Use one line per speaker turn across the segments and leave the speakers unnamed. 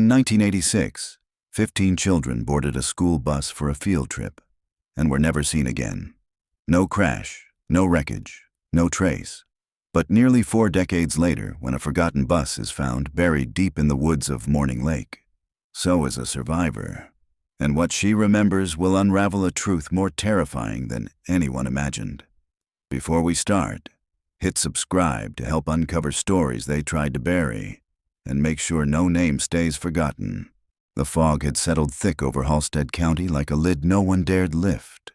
In 1986, 15 children boarded a school bus for a field trip and were never seen again. No crash, no wreckage, no trace. But nearly 4 decades later, when a forgotten bus is found buried deep in the woods of Morning Lake, so is a survivor. And what she remembers will unravel a truth more terrifying than anyone imagined. Before we start, hit subscribe to help uncover stories they tried to bury, and make sure no name stays forgotten. The fog had settled thick over Halstead County like a lid no one dared lift.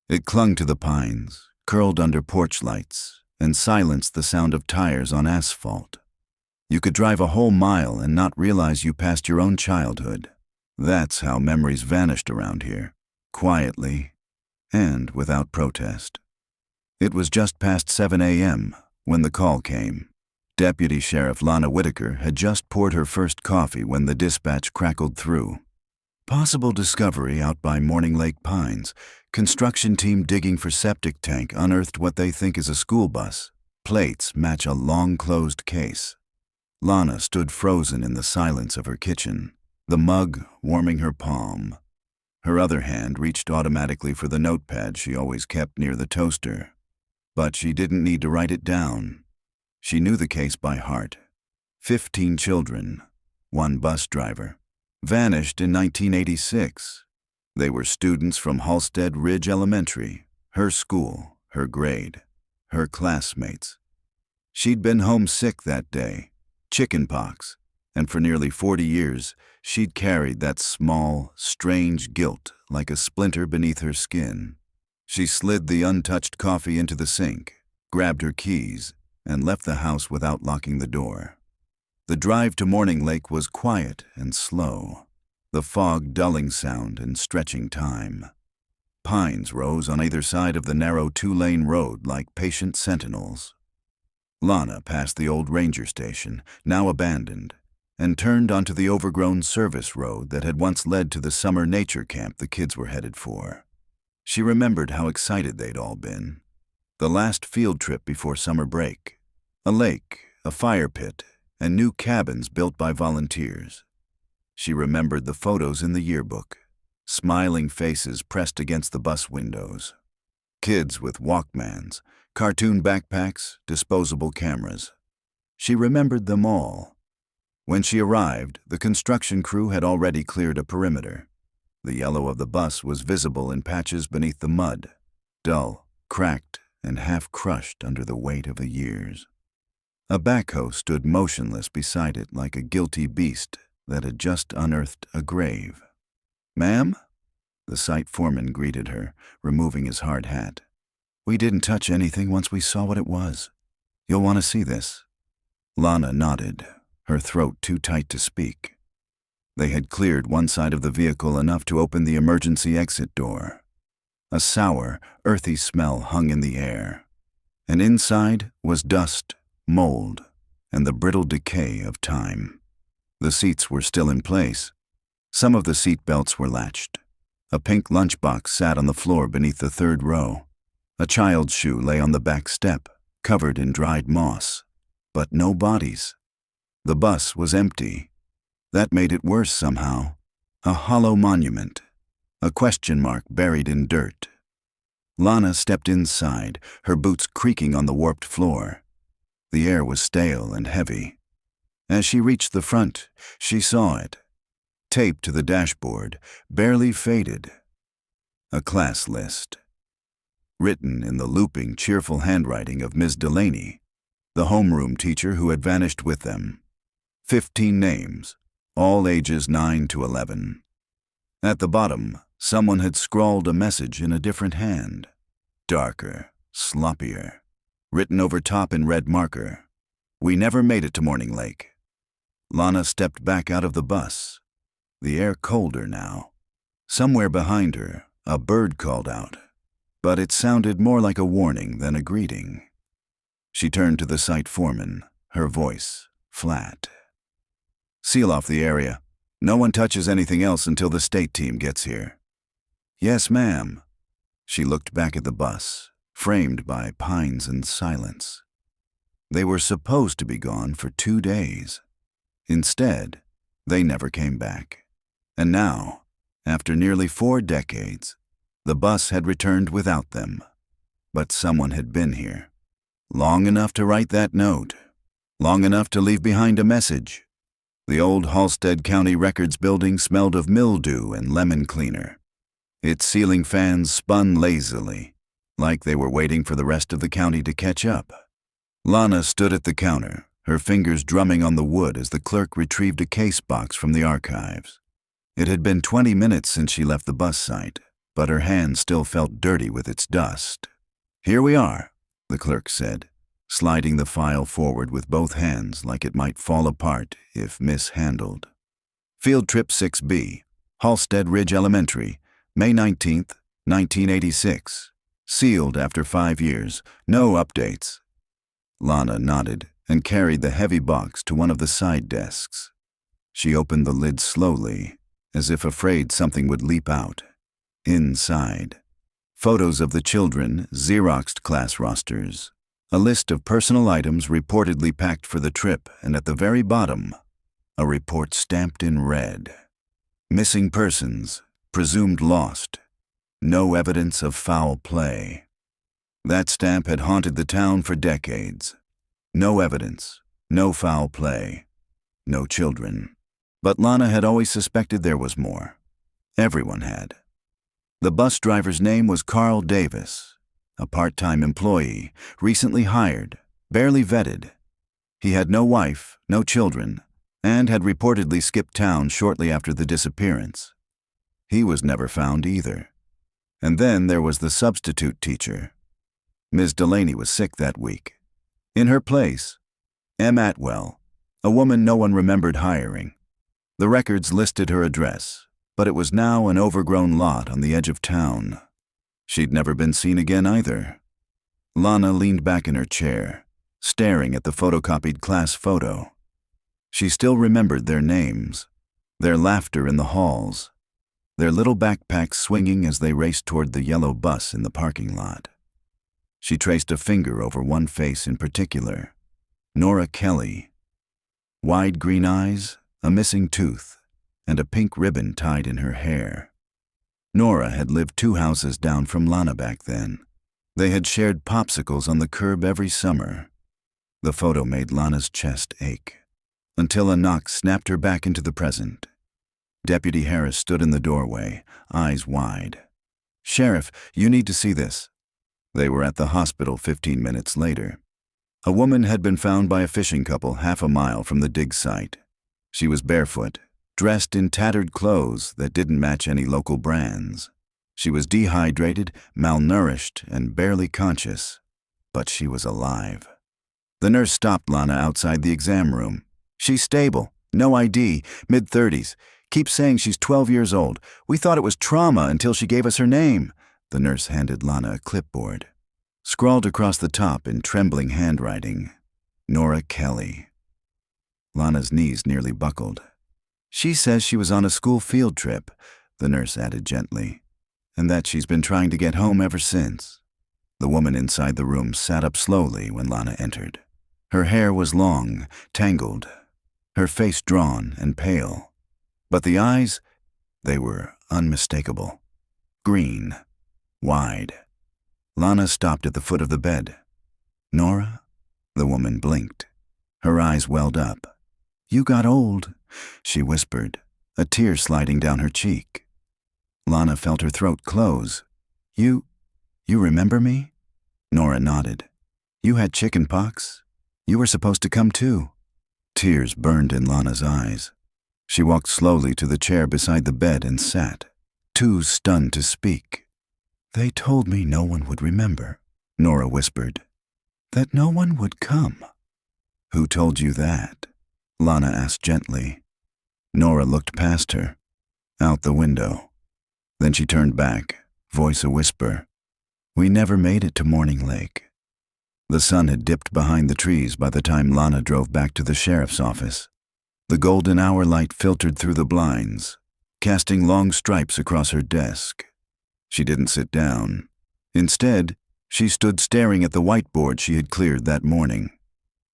It clung to the pines, curled under porch lights, and silenced the sound of tires on asphalt. You could drive a whole mile and not realize you passed your own childhood. That's how memories vanished around here, quietly and without protest. It was just past 7 a.m. when the call came. Deputy Sheriff Lana Whitaker had just poured her first coffee when the dispatch crackled through. Possible discovery out by Morning Lake Pines. Construction team digging for septic tank unearthed what they think is a school bus. Plates match a long-closed case. Lana stood frozen in the silence of her kitchen, the mug warming her palm. Her other hand reached automatically for the notepad she always kept near the toaster. But she didn't need to write it down. She knew the case by heart. 15 children, 1 bus driver, vanished in 1986. They were students from Halstead Ridge Elementary, her school, her grade, her classmates. She'd been homesick that day, chickenpox, and for nearly 40 years, she'd carried that small, strange guilt like a splinter beneath her skin. She slid the untouched coffee into the sink, grabbed her keys, and left the house without locking the door. The drive to Morning Lake was quiet and slow, the fog dulling sound and stretching time. Pines rose on either side of the narrow 2-lane road like patient sentinels. Lana passed the old ranger station, now abandoned, and turned onto the overgrown service road that had once led to the summer nature camp the kids were headed for. She remembered how excited they'd all been. The last field trip before summer break. A lake, a fire pit, and new cabins built by volunteers. She remembered the photos in the yearbook, smiling faces pressed against the bus windows. Kids with Walkmans, cartoon backpacks, disposable cameras. She remembered them all. When she arrived, the construction crew had already cleared a perimeter. The yellow of the bus was visible in patches beneath the mud, dull, cracked, and half crushed under the weight of the years. A backhoe stood motionless beside it like a guilty beast that had just unearthed a grave. "Ma'am?" The site foreman greeted her, removing his hard hat. "We didn't touch anything once we saw what it was. You'll want to see this." Lana nodded, her throat too tight to speak. They had cleared one side of the vehicle enough to open the emergency exit door. A sour, earthy smell hung in the air, and inside was dust, mold, and the brittle decay of time. The seats were still in place. Some of the seat belts were latched. A pink lunchbox sat on the floor beneath the 3rd row. A child's shoe lay on the back step, covered in dried moss. But no bodies. The bus was empty. That made it worse somehow. A hollow monument. A question mark buried in dirt. Lana stepped inside, her boots creaking on the warped floor. The air was stale and heavy. As she reached the front, she saw it. Taped to the dashboard, barely faded. A class list. Written in the looping, cheerful handwriting of Ms. Delaney, the homeroom teacher who had vanished with them. 15 names, all ages 9 to 11. At the bottom, someone had scrawled a message in a different hand. Darker, sloppier. Written over top in red marker. "We never made it to Morning Lake." Lana stepped back out of the bus. The air colder now. Somewhere behind her, a bird called out, but it sounded more like a warning than a greeting. She turned to the site foreman, her voice flat. "Seal off the area. No one touches anything else until the state team gets here." "Yes, ma'am." She looked back at the bus, framed by pines and silence. They were supposed to be gone for 2 days. Instead, They never came back. And now, after nearly 4 decades, the bus had returned without them. But someone had been here. Long enough to write that note. Long enough to leave behind a message. The old Halstead County Records building smelled of mildew and lemon cleaner. Its ceiling fans spun lazily, like they were waiting for the rest of the county to catch up. Lana stood at the counter, her fingers drumming on the wood as the clerk retrieved a case box from the archives. It had been 20 minutes since she left the bus site, but her hand still felt dirty with its dust. "Here we are," the clerk said, sliding the file forward with both hands like it might fall apart if mishandled. Field Trip 6B, Halstead Ridge Elementary, May 19th, 1986. Sealed after 5 years. No updates. Lana nodded and carried the heavy box to one of the side desks. She opened the lid slowly, as if afraid something would leap out. Inside, photos of the children, Xeroxed class rosters, a list of personal items reportedly packed for the trip, and at the very bottom, a report stamped in red. Missing persons, presumed lost. No evidence of foul play. That stamp had haunted the town for decades. No evidence, no foul play, no children. But Lana had always suspected there was more. Everyone had. The bus driver's name was Carl Davis, a part-time employee, recently hired, barely vetted. He had no wife, no children, and had reportedly skipped town shortly after the disappearance. He was never found either. And then there was the substitute teacher. Ms. Delaney was sick that week. In her place, M. Atwell, a woman no one remembered hiring. The records listed her address, but it was now an overgrown lot on the edge of town. She'd never been seen again either. Lana leaned back in her chair, staring at the photocopied class photo. She still remembered their names, their laughter in the halls, their little backpacks swinging as they raced toward the yellow bus in the parking lot. She traced a finger over one face in particular, Nora Kelly. Wide green eyes, a missing tooth, and a pink ribbon tied in her hair. Nora had lived 2 houses down from Lana back then. They had shared popsicles on the curb every summer. The photo made Lana's chest ache, until a knock snapped her back into the present. Deputy Harris stood in the doorway, eyes wide. "Sheriff, you need to see this." They were at the hospital 15 minutes later. A woman had been found by a fishing couple half a mile from the dig site. She was barefoot, dressed in tattered clothes that didn't match any local brands. She was dehydrated, malnourished, and barely conscious, but she was alive. The nurse stopped Lana outside the exam room. "She's stable, no ID, mid-30s. Keeps saying she's 12 years old. We thought it was trauma until she gave us her name." The nurse handed Lana a clipboard. Scrawled across the top in trembling handwriting, "Nora Kelly." Lana's knees nearly buckled. "She says she was on a school field trip," the nurse added gently, "and that she's been trying to get home ever since." The woman inside the room sat up slowly when Lana entered. Her hair was long, tangled, her face drawn and pale. But the eyes, they were unmistakable. Green, wide. Lana stopped at the foot of the bed. "Nora?" The woman blinked. Her eyes welled up. "You got old," she whispered, a tear sliding down her cheek. Lana felt her throat close. You remember me?" Nora nodded. "You had chicken pox. You were supposed to come too." Tears burned in Lana's eyes. She walked slowly to the chair beside the bed and sat, too stunned to speak. "They told me no one would remember," Nora whispered. "That no one would come." "Who told you that?" Lana asked gently. Nora looked past her, out the window. Then she turned back, voice a whisper. "We never made it to Morning Lake." The sun had dipped behind the trees by the time Lana drove back to the sheriff's office. The golden hour light filtered through the blinds, casting long stripes across her desk. She didn't sit down. Instead, she stood staring at the whiteboard she had cleared that morning.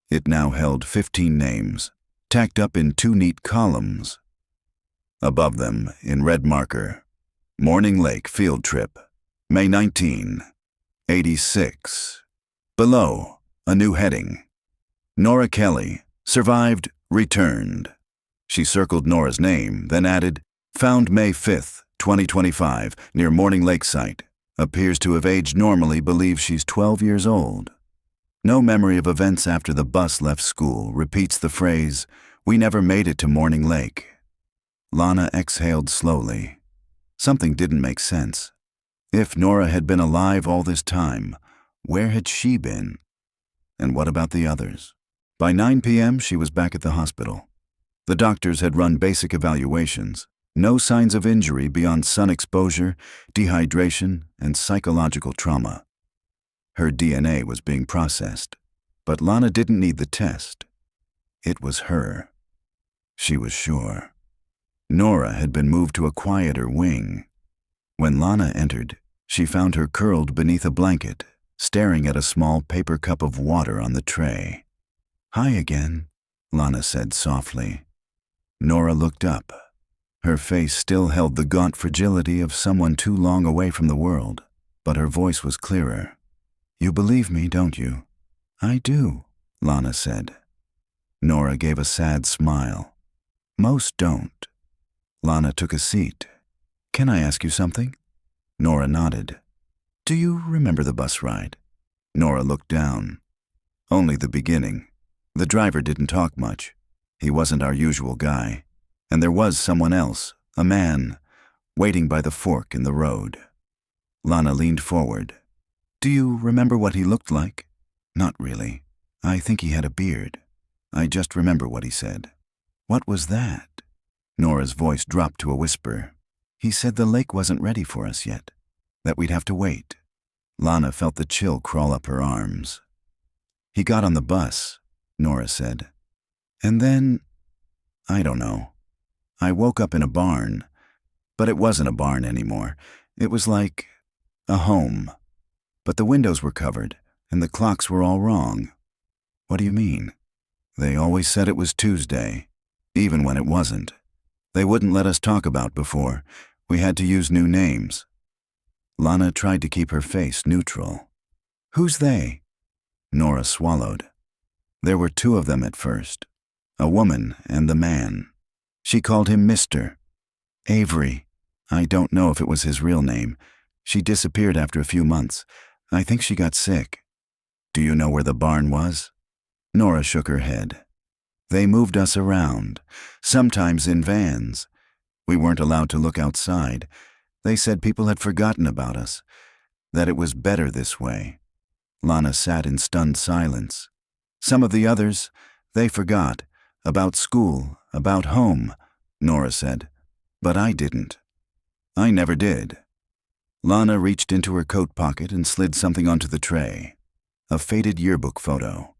It now held 15 names, tacked up in 2 neat columns, Above them, in red marker, Morning Lake Field Trip, May 19, 86. Below, a new heading. Nora Kelly, survived, returned. She circled Nora's name, then added, found May 5th, 2025, near Morning Lake site. Appears to have aged normally, believes she's 12 years old. No memory of events after the bus left school, repeats the phrase, we never made it to Morning Lake. Lana exhaled slowly. Something didn't make sense. If Nora had been alive all this time, where had she been? And what about the others? By 9 p.m., she was back at the hospital. The doctors had run basic evaluations. No signs of injury beyond sun exposure, dehydration, and psychological trauma. Her DNA was being processed, but Lana didn't need the test. It was her. She was sure. Nora had been moved to a quieter wing. When Lana entered, she found her curled beneath a blanket, staring at a small paper cup of water on the tray. Hi again, Lana said softly. Nora looked up. Her face still held the gaunt fragility of someone too long away from the world, but her voice was clearer. You believe me, don't you? I do, Lana said. Nora gave a sad smile. Most don't. Lana took a seat. Can I ask you something? Nora nodded. Do you remember the bus ride? Nora looked down. Only the beginning. The driver didn't talk much. He wasn't our usual guy. And there was someone else, a man, waiting by the fork in the road. Lana leaned forward. Do you remember what he looked like? Not really. I think he had a beard. I just remember what he said. What was that? Nora's voice dropped to a whisper. He said the lake wasn't ready for us yet, that we'd have to wait. Lana felt the chill crawl up her arms. He got on the bus, Nora said. And then, I don't know. I woke up in a barn, but it wasn't a barn anymore. It was like a home. But the windows were covered, and the clocks were all wrong. What do you mean? They always said it was Tuesday, even when it wasn't. They wouldn't let us talk about before. We had to use new names. Lana tried to keep her face neutral. Who's they? Nora swallowed. There were two of them at first, a woman and the man. She called him Mr. Avery. I don't know if it was his real name. She disappeared after a few months. I think she got sick. Do you know where the barn was? Nora shook her head. They moved us around, sometimes in vans. We weren't allowed to look outside. They said people had forgotten about us, that it was better this way. Lana sat in stunned silence. Some of the others, they forgot. About school, about home, Nora said. But I didn't. I never did. Lana reached into her coat pocket and slid something onto the tray. A faded yearbook photo.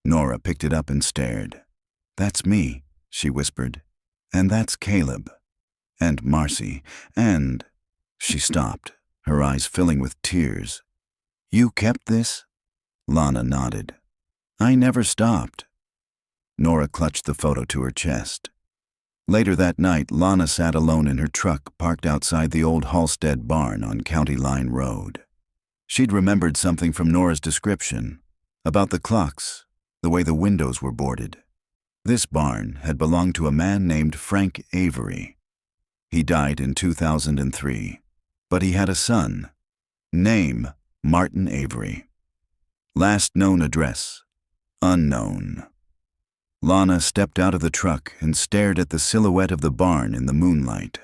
Nora picked it up and stared. That's me, she whispered. And that's Caleb. And Marcy. And... She stopped, her eyes filling with tears. You kept this? Lana nodded. I never stopped. Nora clutched the photo to her chest. Later that night, Lana sat alone in her truck parked outside the old Halstead barn on County Line Road. She'd remembered something from Nora's description, about the clocks, the way the windows were boarded. This barn had belonged to a man named Frank Avery. He died in 2003, but he had a son. Name, Martin Avery. Last known address, unknown. Lana stepped out of the truck and stared at the silhouette of the barn in the moonlight.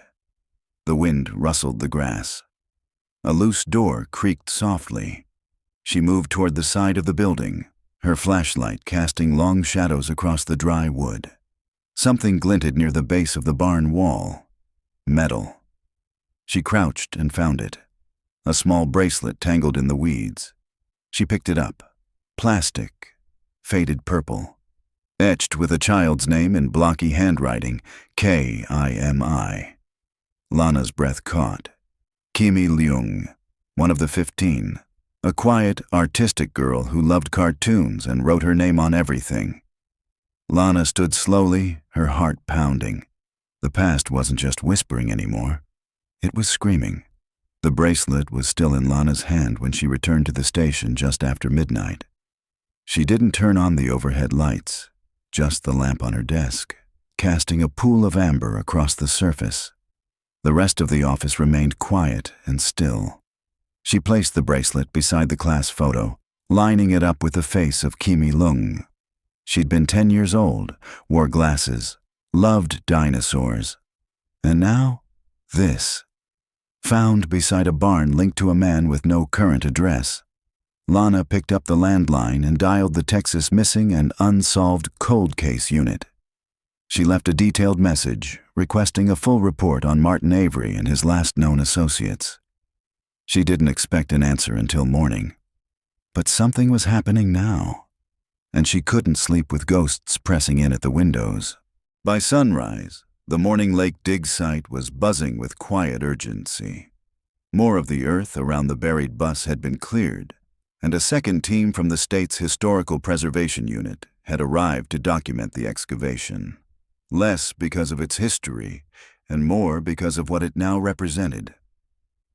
The wind rustled the grass. A loose door creaked softly. She moved toward the side of the building, her flashlight casting long shadows across the dry wood. Something glinted near the base of the barn wall. Metal. She crouched and found it. A small bracelet tangled in the weeds. She picked it up. Plastic. Faded purple. Etched with a child's name in blocky handwriting, K-I-M-I. Lana's breath caught. Kimi Leung, one of the 15, a quiet, artistic girl who loved cartoons and wrote her name on everything. Lana stood slowly, her heart pounding. The past wasn't just whispering anymore. It was screaming. The bracelet was still in Lana's hand when she returned to the station just after midnight. She didn't turn on the overhead lights, just the lamp on her desk, casting a pool of amber across the surface. The rest of the office remained quiet and still. She placed the bracelet beside the class photo, lining it up with the face of Kimi Lung. She'd been 10 years old, wore glasses, loved dinosaurs. And now, this. Found beside a barn linked to a man with no current address. Lana picked up the landline and dialed the Texas Missing and Unsolved Cold Case Unit. She left a detailed message requesting a full report on Martin Avery and his last known associates. She didn't expect an answer until morning. But something was happening now, and she couldn't sleep with ghosts pressing in at the windows. By sunrise, the Morning Lake dig site was buzzing with quiet urgency. More of the earth around the buried bus had been cleared, and a second team from the state's Historical Preservation Unit had arrived to document the excavation. Less because of its history, and more because of what it now represented.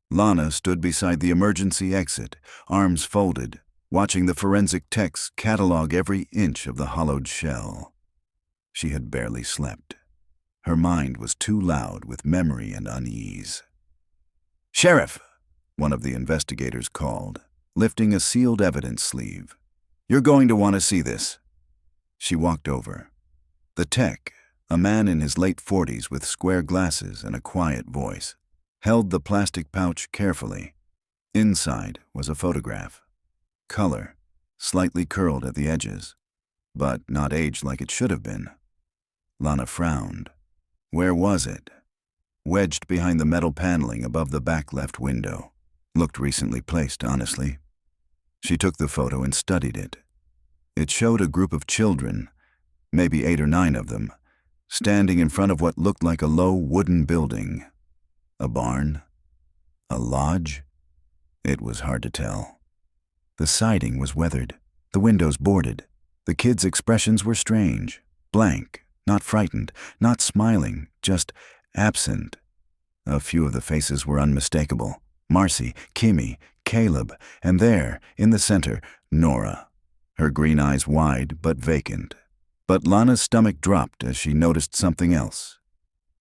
Lana stood beside the emergency exit, arms folded, watching the forensic techs catalog every inch of the hollowed shell. She had barely slept. Her mind was too loud with memory and unease. "Sheriff," one of the investigators called, lifting a sealed evidence sleeve. "You're going to want to see this." She walked over. The tech, a man in his late 40s with square glasses and a quiet voice, held the plastic pouch carefully. Inside was a photograph. Color, slightly curled at the edges, but not aged like it should have been. Lana frowned. Where was it? Wedged behind the metal paneling above the back left window. Looked recently placed, honestly. She took the photo and studied it. It showed a group of children, maybe 8 or 9 of them, standing in front of what looked like a low wooden building. A barn? A lodge? It was hard to tell. The siding was weathered, the windows boarded. The kids' expressions were strange, blank, not frightened, not smiling, just absent. A few of the faces were unmistakable. Marcy, Kimi, Caleb, and there, in the center, Nora, her green eyes wide but vacant. But Lana's stomach dropped as she noticed something else.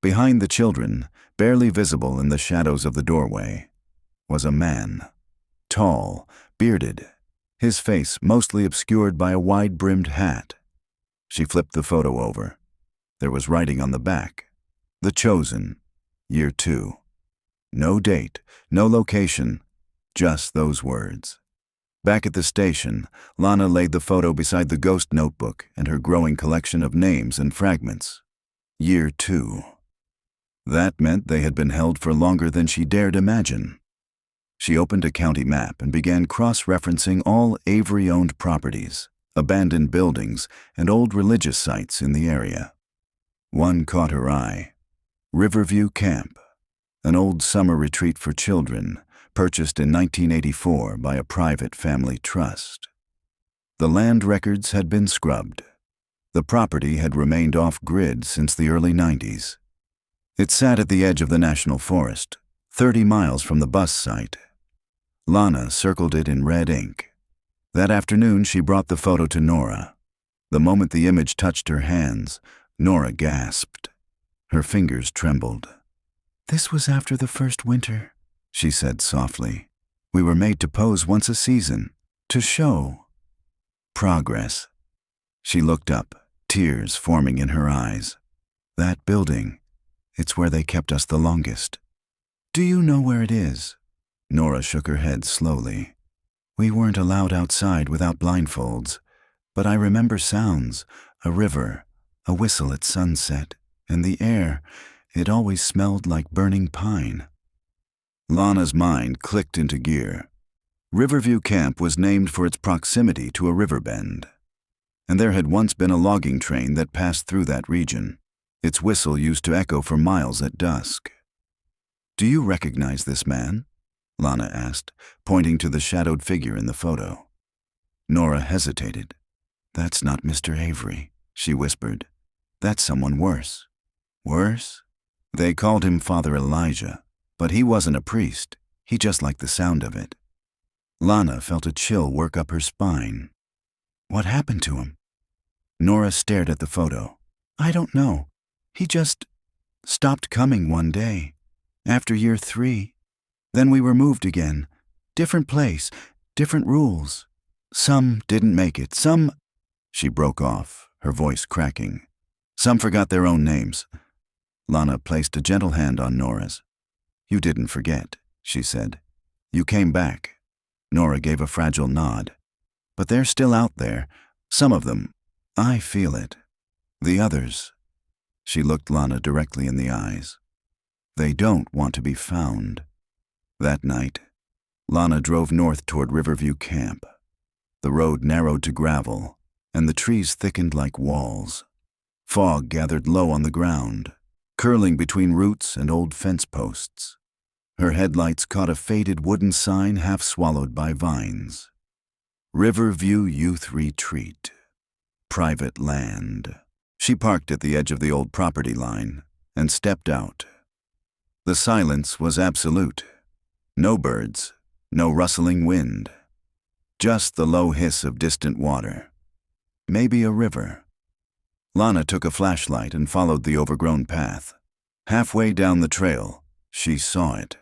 Behind the children, barely visible in the shadows of the doorway, was a man. Tall, bearded, his face mostly obscured by a wide-brimmed hat. She flipped the photo over. There was writing on the back. The Chosen, Year 2. No date, no location, just those words. Back at the station, Lana laid the photo beside the ghost notebook and her growing collection of names and fragments. Year 2. That meant they had been held for longer than she dared imagine. She opened a county map and began cross-referencing all Avery-owned properties, abandoned buildings, and old religious sites in the area. One caught her eye. Riverview Camp, an old summer retreat for children, purchased in 1984 by a private family trust. The land records had been scrubbed. The property had remained off-grid since the early 90s. It sat at the edge of the national forest, 30 miles from the bus site. Lana circled it in red ink. That afternoon, she brought the photo to Nora. The moment the image touched her hands, Nora gasped. Her fingers trembled. "This was after the first winter," she said softly. "We were made to pose once a season, to show progress." She looked up, tears forming in her eyes. "That building, it's where they kept us the longest. Do you know where it is?" Nora shook her head slowly. "We weren't allowed outside without blindfolds, but I remember sounds, a river, a whistle at sunset, and the air, it always smelled like burning pine." Lana's mind clicked into gear. Riverview Camp was named for its proximity to a river bend, and there had once been a logging train that passed through that region. Its whistle used to echo for miles at dusk. "Do you recognize this man?" Lana asked, pointing to the shadowed figure in the photo. Nora hesitated. "That's not Mr. Avery," she whispered. "That's someone worse." "Worse?" They called him Father Elijah, but he wasn't a priest. He just liked the sound of it. Lana felt a chill work up her spine. What happened to him? Nora stared at the photo. I don't know. He just stopped coming one day, after year 3. Then we were moved again. Different place, different rules. Some didn't make it, some... She broke off, her voice cracking. Some forgot their own names. Lana placed a gentle hand on Nora's. You didn't forget, she said. You came back. Nora gave a fragile nod. But they're still out there. Some of them. I feel it. The others. She looked Lana directly in the eyes. They don't want to be found. That night, Lana drove north toward Riverview Camp. The road narrowed to gravel, and the trees thickened like walls. Fog gathered low on the ground, curling between roots and old fence posts. Her headlights caught a faded wooden sign half swallowed by vines. Riverview Youth Retreat. Private land. She parked at the edge of the old property line and stepped out. The silence was absolute. No birds, no rustling wind. Just the low hiss of distant water. Maybe a river. Lana took a flashlight and followed the overgrown path. Halfway down the trail, she saw it.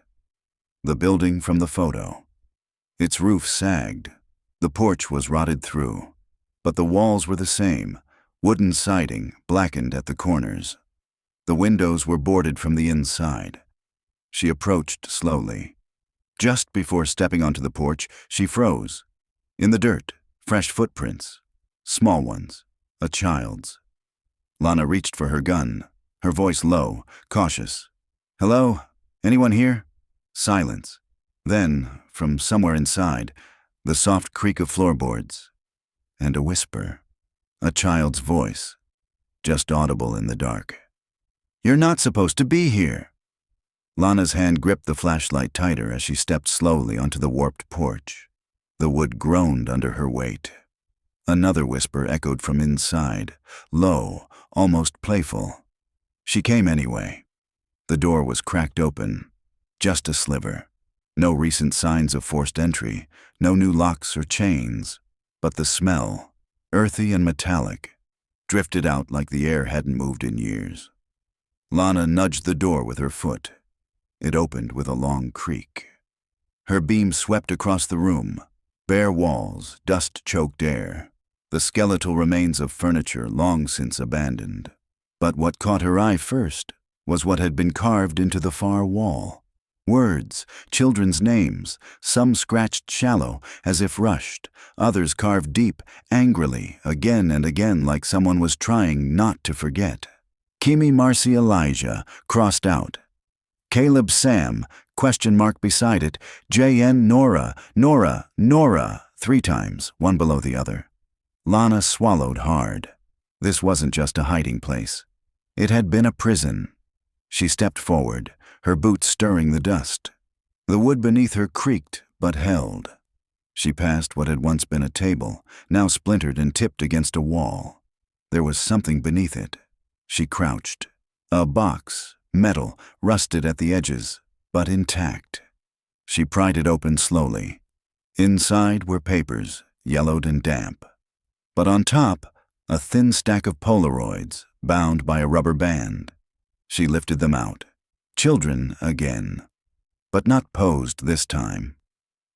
The building from the photo. Its roof sagged. The porch was rotted through, but the walls were the same, wooden siding blackened at the corners. The windows were boarded from the inside. She approached slowly. Just before stepping onto the porch, she froze. In the dirt, fresh footprints. Small ones, a child's. Lana reached for her gun, her voice low, cautious. Hello? Anyone here? Silence. Then, from somewhere inside, the soft creak of floorboards. And a whisper. A child's voice, just audible in the dark. You're not supposed to be here. Lana's hand gripped the flashlight tighter as she stepped slowly onto the warped porch. The wood groaned under her weight. Another whisper echoed from inside, low, almost playful. She came anyway. The door was cracked open, just a sliver. No recent signs of forced entry, no new locks or chains, but the smell, earthy and metallic, drifted out like the air hadn't moved in years. Lana nudged the door with her foot. It opened with a long creak. Her beam swept across the room. Bare walls, dust-choked air, the skeletal remains of furniture long since abandoned. But what caught her eye first was what had been carved into the far wall. Words, children's names, some scratched shallow, as if rushed, others carved deep, angrily, again and again like someone was trying not to forget. Kimi Marcy Elijah, crossed out. Caleb Sam, question mark beside it, J.N. Nora, Nora, Nora, 3 times, one below the other. Lana swallowed hard. This wasn't just a hiding place. It had been a prison. She stepped forward, her boots stirring the dust. The wood beneath her creaked but held. She passed what had once been a table, now splintered and tipped against a wall. There was something beneath it. She crouched. A box, metal, rusted at the edges, but intact. She pried it open slowly. Inside were papers, yellowed and damp. But on top, a thin stack of Polaroids, bound by a rubber band. She lifted them out. Children again. But not posed this time.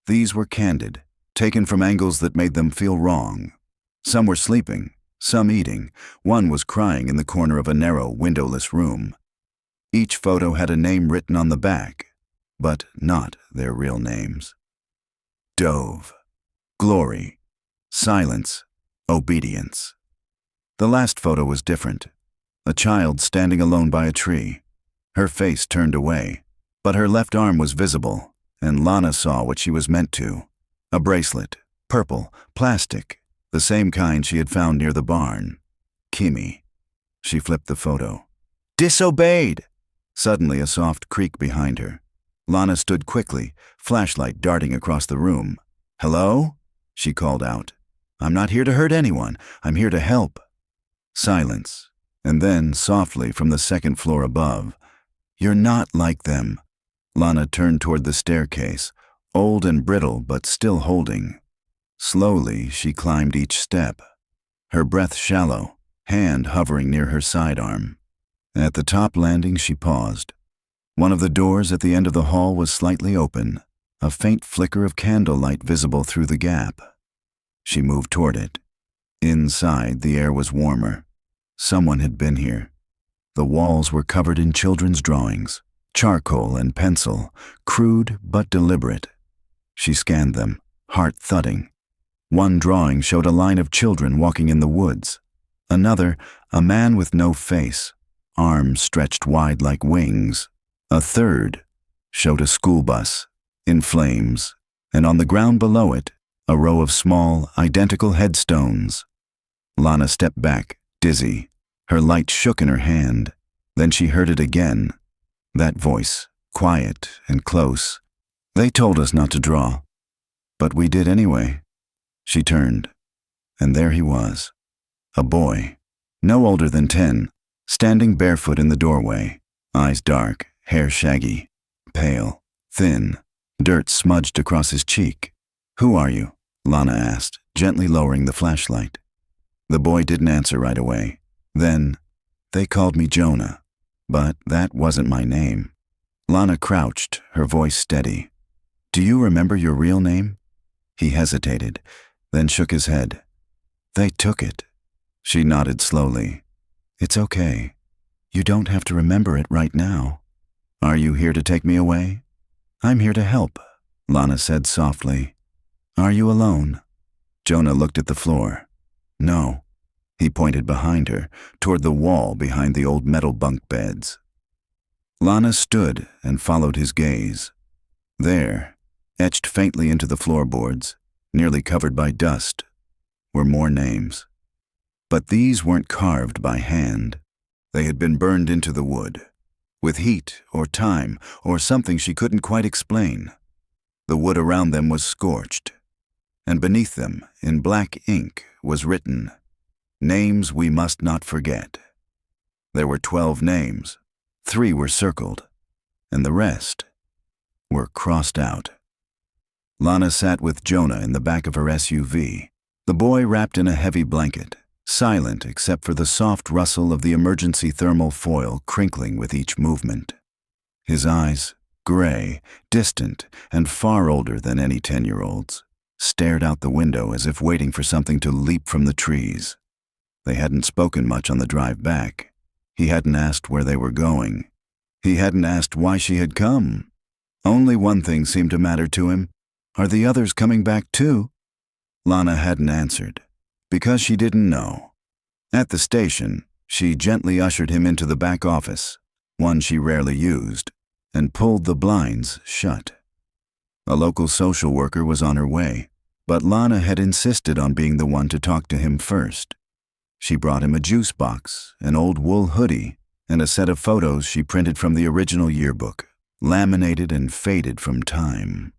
These were candid, taken from angles that made them feel wrong. Some were sleeping, some eating. One was crying in the corner of a narrow, windowless room. Each photo had a name written on the back, but not their real names. Dove, Glory, Silence, Obedience. The last photo was different. A child standing alone by a tree. Her face turned away, but her left arm was visible, and Lana saw what she was meant to. A bracelet, purple, plastic, the same kind she had found near the barn. Kimi. She flipped the photo. Disobeyed! Suddenly a soft creak behind her. Lana stood quickly, flashlight darting across the room. Hello? She called out. I'm not here to hurt anyone. I'm here to help. Silence, and then, softly from the second floor above, You're not like them. Lana turned toward the staircase, old and brittle but still holding. Slowly, she climbed each step, her breath shallow, hand hovering near her sidearm. At the top landing, she paused. One of the doors at the end of the hall was slightly open, a faint flicker of candlelight visible through the gap. She moved toward it. Inside, the air was warmer. Someone had been here. The walls were covered in children's drawings, charcoal and pencil, crude but deliberate. She scanned them, heart thudding. One drawing showed a line of children walking in the woods. Another, a man with no face, arms stretched wide like wings. A third showed a school bus, in flames, and on the ground below it, a row of small, identical headstones. Lana stepped back, dizzy. Her light shook in her hand. Then she heard it again. That voice, quiet and close. They told us not to draw, but we did anyway. She turned, and there he was. A boy, no older than 10, standing barefoot in the doorway, eyes dark, hair shaggy, pale, thin, dirt smudged across his cheek. "Who are you?" Lana asked, gently lowering the flashlight. The boy didn't answer right away. Then, "They called me Jonah, but that wasn't my name." Lana crouched, her voice steady. "Do you remember your real name?" He hesitated, then shook his head. "They took it." She nodded slowly. "It's okay. You don't have to remember it right now." "Are you here to take me away?" "I'm here to help," Lana said softly. "Are you alone?" Jonah looked at the floor. "No." He pointed behind her, toward the wall behind the old metal bunk beds. Lana stood and followed his gaze. There, etched faintly into the floorboards, nearly covered by dust, were more names. But these weren't carved by hand. They had been burned into the wood, with heat or time or something she couldn't quite explain. The wood around them was scorched, and beneath them, in black ink, was written, "Names we must not forget." There were 12 names. 3 were circled, and the rest were crossed out. Lana sat with Jonah in the back of her SUV, the boy wrapped in a heavy blanket, silent except for the soft rustle of the emergency thermal foil crinkling with each movement. His eyes, gray, distant, and far older than any 10-year-old's, stared out the window as if waiting for something to leap from the trees. They hadn't spoken much on the drive back. He hadn't asked where they were going. He hadn't asked why she had come. Only one thing seemed to matter to him. Are the others coming back too? Lana hadn't answered, because she didn't know. At the station, she gently ushered him into the back office, one she rarely used, and pulled the blinds shut. A local social worker was on her way, but Lana had insisted on being the one to talk to him first. She brought him a juice box, an old wool hoodie, and a set of photos she printed from the original yearbook, laminated and faded from time.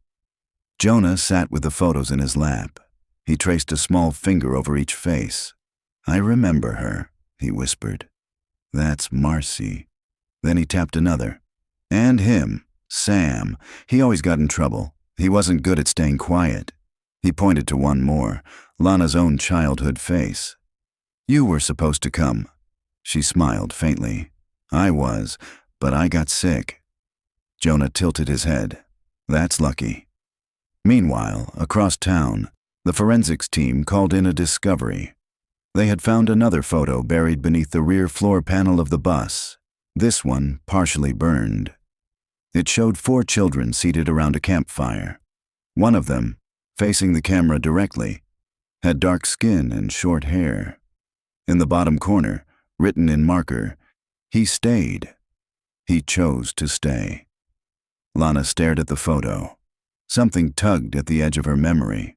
Jonah sat with the photos in his lap. He traced a small finger over each face. "I remember her," he whispered. "That's Marcy." Then he tapped another. "And him, Sam. He always got in trouble. He wasn't good at staying quiet." He pointed to one more, Lana's own childhood face. "You were supposed to come." She smiled faintly. "I was, but I got sick." Jonah tilted his head. "That's lucky." Meanwhile, across town, the forensics team called in a discovery. They had found another photo buried beneath the rear floor panel of the bus, this one partially burned. It showed 4 children seated around a campfire. One of them, facing the camera directly, had dark skin and short hair. In the bottom corner, written in marker, "He stayed." He chose to stay. Lana stared at the photo. Something tugged at the edge of her memory.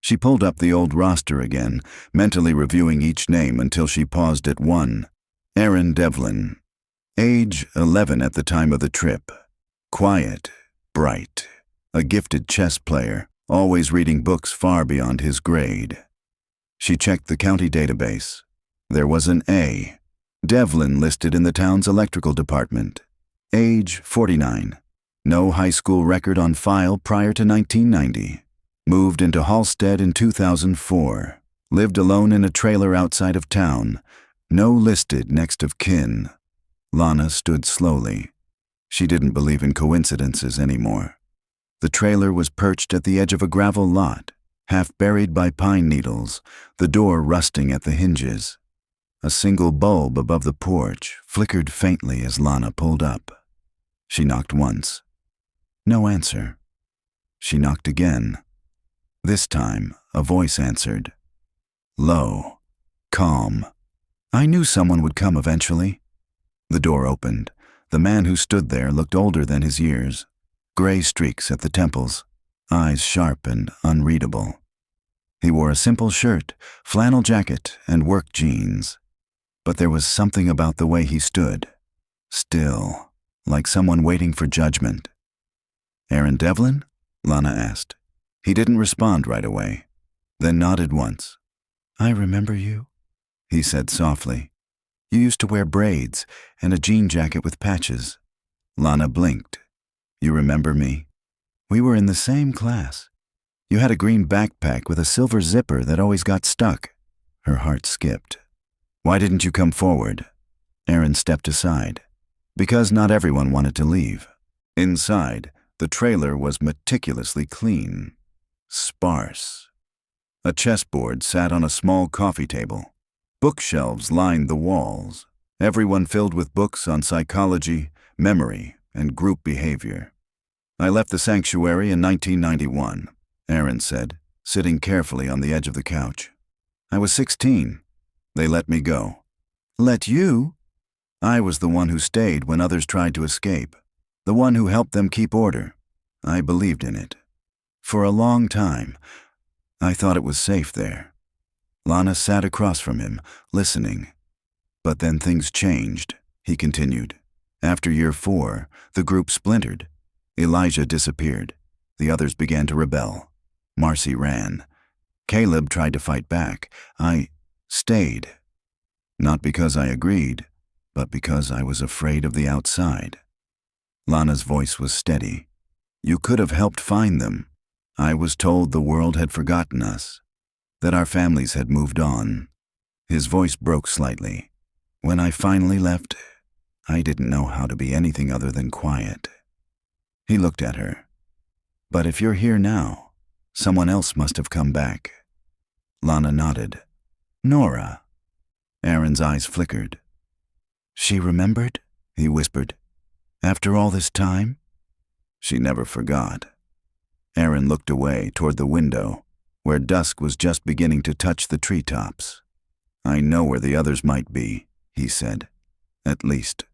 She pulled up the old roster again, mentally reviewing each name until she paused at one. Aaron Devlin. Age 11 at the time of the trip. Quiet, bright, a gifted chess player, always reading books far beyond his grade. She checked the county database. There was an A. Devlin listed in the town's electrical department. Age 49. No high school record on file prior to 1990. Moved into Halstead in 2004. Lived alone in a trailer outside of town. No listed next of kin. Lana stood slowly. She didn't believe in coincidences anymore. The trailer was perched at the edge of a gravel lot, half buried by pine needles, the door rusting at the hinges. A single bulb above the porch flickered faintly as Lana pulled up. She knocked once. No answer. She knocked again. This time, a voice answered. Low, calm. I knew someone would come eventually. The door opened. The man who stood there looked older than his years. Gray streaks at the temples, eyes sharp and unreadable. He wore a simple shirt, flannel jacket, and work jeans. But there was something about the way he stood. Still, like someone waiting for judgment. Aaron Devlin? Lana asked. He didn't respond right away, then nodded once. I remember you, he said softly. You used to wear braids and a jean jacket with patches. Lana blinked. You remember me? We were in the same class. You had a green backpack with a silver zipper that always got stuck. Her heart skipped. Why didn't you come forward? Aaron stepped aside. Because not everyone wanted to leave. Inside, the trailer was meticulously clean. Sparse. A chessboard sat on a small coffee table. Bookshelves lined the walls, everyone filled with books on psychology, memory, and group behavior. I left the sanctuary in 1991, Aaron said, sitting carefully on the edge of the couch. I was 16. They let me go. Let you? I was the one who stayed when others tried to escape, the one who helped them keep order. I believed in it. For a long time, I thought it was safe there. Lana sat across from him, listening. But then things changed, he continued. After year 4, the group splintered. Elijah disappeared. The others began to rebel. Marcy ran. Caleb tried to fight back. I stayed. Not because I agreed, but because I was afraid of the outside. Lana's voice was steady. You could have helped find them. I was told the world had forgotten us, that our families had moved on. His voice broke slightly. When I finally left, I didn't know how to be anything other than quiet. He looked at her. But if you're here now, someone else must have come back. Lana nodded. Nora. Aaron's eyes flickered. She remembered? He whispered. After all this time? She never forgot. Aaron looked away toward the window, where dusk was just beginning to touch the treetops. I know where the others might be, he said. At least,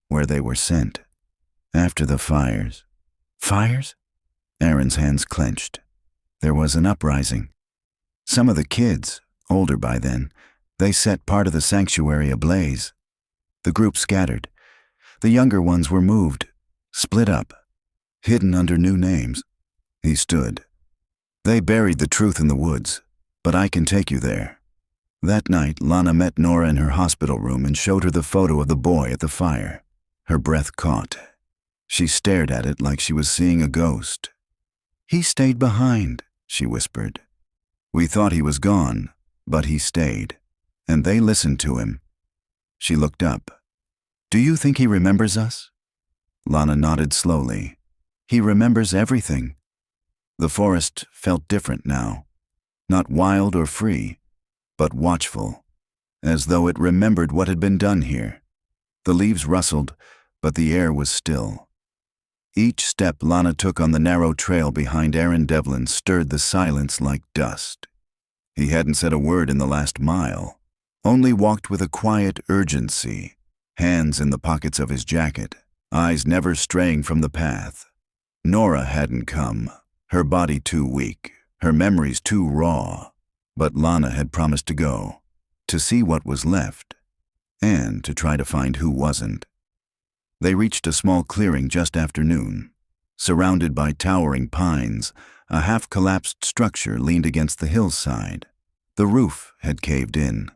where they were sent. After the fires. Fires? Aaron's hands clenched. There was an uprising. Some of the kids, older by then, they set part of the sanctuary ablaze. The group scattered. The younger ones were moved, split up, hidden under new names. He stood. They buried the truth in the woods, but I can take you there. That night, Lana met Nora in her hospital room and showed her the photo of the boy at the fire. Her breath caught. She stared at it like she was seeing a ghost. He stayed behind, she whispered. We thought he was gone, but he stayed, and they listened to him. She looked up. Do you think he remembers us? Lana nodded slowly. He remembers everything. The forest felt different now, not wild or free, but watchful, as though it remembered what had been done here. The leaves rustled, but the air was still. Each step Lana took on the narrow trail behind Aaron Devlin stirred the silence like dust. He hadn't said a word in the last mile, only walked with a quiet urgency, hands in the pockets of his jacket, eyes never straying from the path. Nora hadn't come, her body too weak, her memories too raw, but Lana had promised to go, to see what was left, and to try to find who wasn't. They reached a small clearing just after noon. Surrounded by towering pines, a half-collapsed structure leaned against the hillside. The roof had caved in.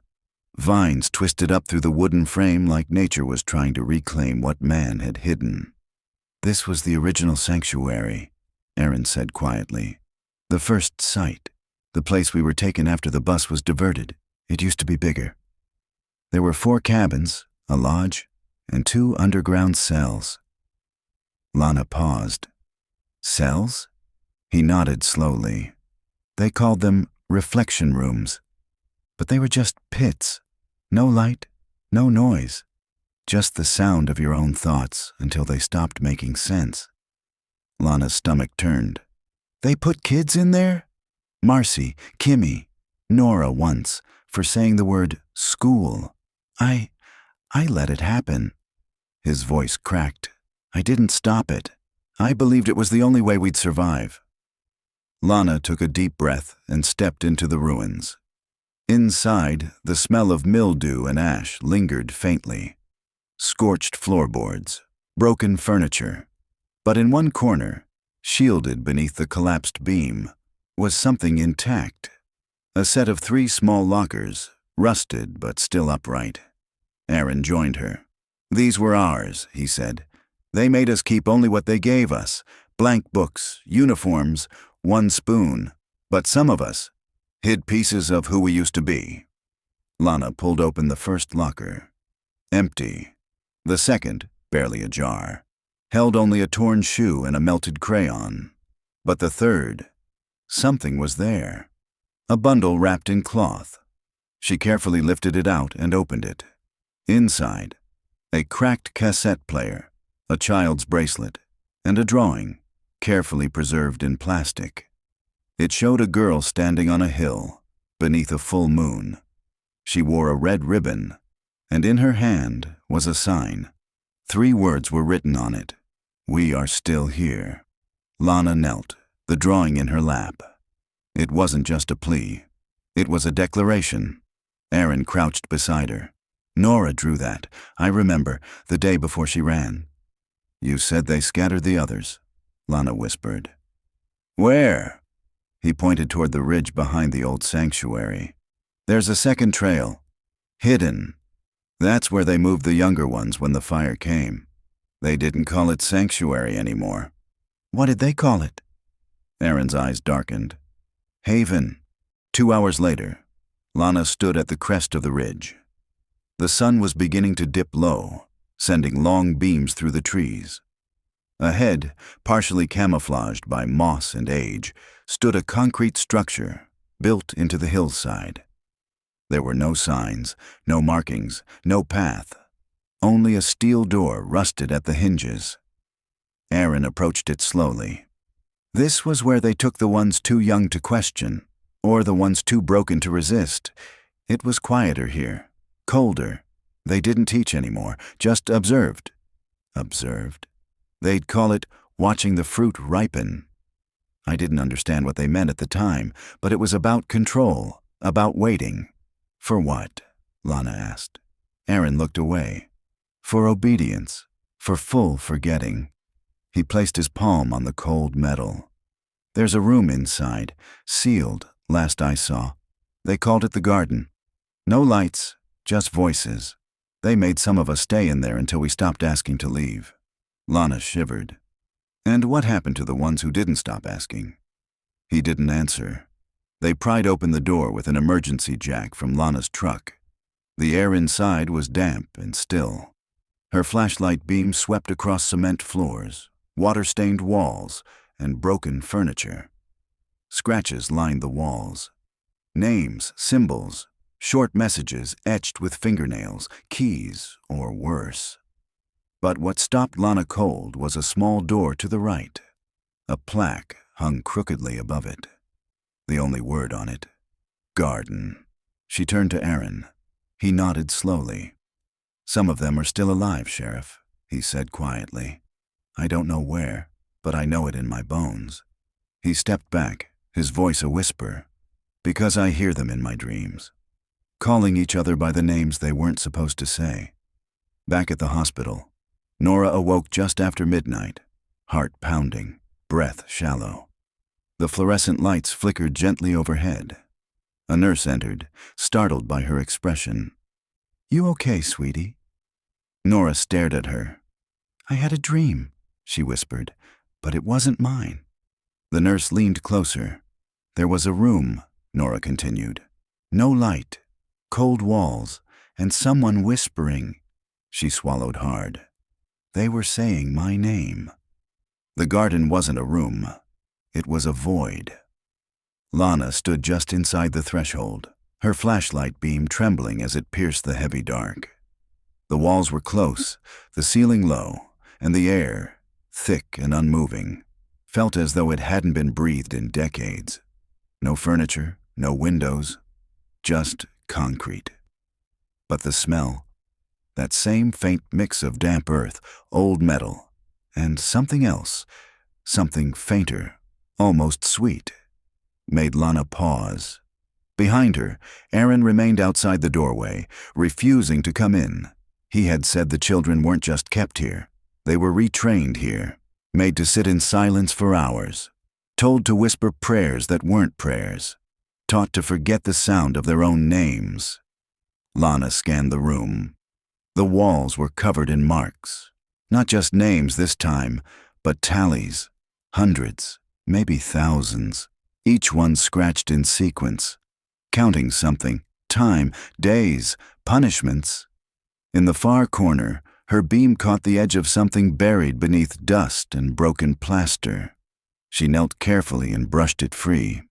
Vines twisted up through the wooden frame like nature was trying to reclaim what man had hidden. "This was the original sanctuary," Aaron said quietly. "The first site. The place we were taken after the bus was diverted. It used to be bigger. There were 4 cabins, a lodge, and 2 underground cells." Lana paused. "Cells?" He nodded slowly. "They called them reflection rooms. But they were just pits. No light, no noise. Just the sound of your own thoughts until they stopped making sense." Lana's stomach turned. "They put kids in there?" "Marcy, Kimmy, Nora once, for saying the word school. I let it happen." His voice cracked. "I didn't stop it. I believed it was the only way we'd survive." Lana took a deep breath and stepped into the ruins. Inside, the smell of mildew and ash lingered faintly. Scorched floorboards, broken furniture. But in one corner, shielded beneath the collapsed beam, was something intact. A set of 3 small lockers, rusted but still upright. Aaron joined her. "These were ours," he said. "They made us keep only what they gave us. Blank books, uniforms, 1 spoon. But some of us hid pieces of who we used to be." Lana pulled open the first locker. Empty. The second, barely ajar, held only a torn shoe and a melted crayon. But the third, something was there. A bundle wrapped in cloth. She carefully lifted it out and opened it. Inside, a cracked cassette player, a child's bracelet, and a drawing, carefully preserved in plastic. It showed a girl standing on a hill, beneath a full moon. She wore a red ribbon, and in her hand was a sign. 3 words were written on it: "We are still here." Lana knelt, the drawing in her lap. It wasn't just a plea. It was a declaration. Aaron crouched beside her. "Nora drew that. I remember, the day before she ran." "You said they scattered the others," Lana whispered. "Where?" He pointed toward the ridge behind the old sanctuary. "There's a second trail. Hidden. That's where they moved the younger ones when the fire came. They didn't call it sanctuary anymore." "What did they call it?" Aaron's eyes darkened. "Haven." 2 hours later, Lana stood at the crest of the ridge. The sun was beginning to dip low, sending long beams through the trees. Ahead, partially camouflaged by moss and age, stood a concrete structure built into the hillside. There were no signs, no markings, no path, only a steel door rusted at the hinges. Aaron approached it slowly. This was where they took the ones too young to question, or the ones too broken to resist. It was quieter here, colder. They didn't teach anymore, just observed. Observed? They'd call it watching the fruit ripen. I didn't understand what they meant at the time, but it was about control, about waiting. "For what?" Lana asked. Aaron looked away. "For obedience, for full forgetting." He placed his palm on the cold metal. "There's a room inside, sealed, last I saw. They called it the garden. No lights, just voices. They made some of us stay in there until we stopped asking to leave." Lana shivered. "And what happened to the ones who didn't stop asking?" He didn't answer. They pried open the door with an emergency jack from Lana's truck. The air inside was damp and still. Her flashlight beam swept across cement floors, water-stained walls, and broken furniture. Scratches lined the walls. Names, symbols, short messages etched with fingernails, keys, or worse. But what stopped Lana cold was a small door to the right. A plaque hung crookedly above it. The only word on it: garden. She turned to Aaron. He nodded slowly. "Some of them are still alive, Sheriff," he said quietly. "I don't know where, but I know it in my bones." He stepped back, his voice a whisper. "Because I hear them in my dreams, calling each other by the names they weren't supposed to say." Back at the hospital, Nora awoke just after midnight, heart pounding, breath shallow. The fluorescent lights flickered gently overhead. A nurse entered, startled by her expression. You okay, sweetie? Nora stared at her. I had a dream, she whispered, but it wasn't mine. The nurse leaned closer. There was a room, Nora continued. No light, cold walls, and someone whispering. She swallowed hard. They were saying my name. The garden wasn't a room. It was a void. Lana stood just inside the threshold, her flashlight beam trembling as it pierced the heavy dark. The walls were close, the ceiling low, and the air, thick and unmoving, felt as though it hadn't been breathed in decades. No furniture, no windows, just concrete. But the smell, that same faint mix of damp earth, old metal, and something else, something fainter, almost sweet, made Lana pause. Behind her, Aaron remained outside the doorway, refusing to come in. He had said the children weren't just kept here. They were retrained here, made to sit in silence for hours, told to whisper prayers that weren't prayers, taught to forget the sound of their own names. Lana scanned the room. The walls were covered in marks. Not just names this time, but tallies. Hundreds, maybe thousands. Each one scratched in sequence, counting something, time, days, punishments. In the far corner, her beam caught the edge of something buried beneath dust and broken plaster. She knelt carefully and brushed it free.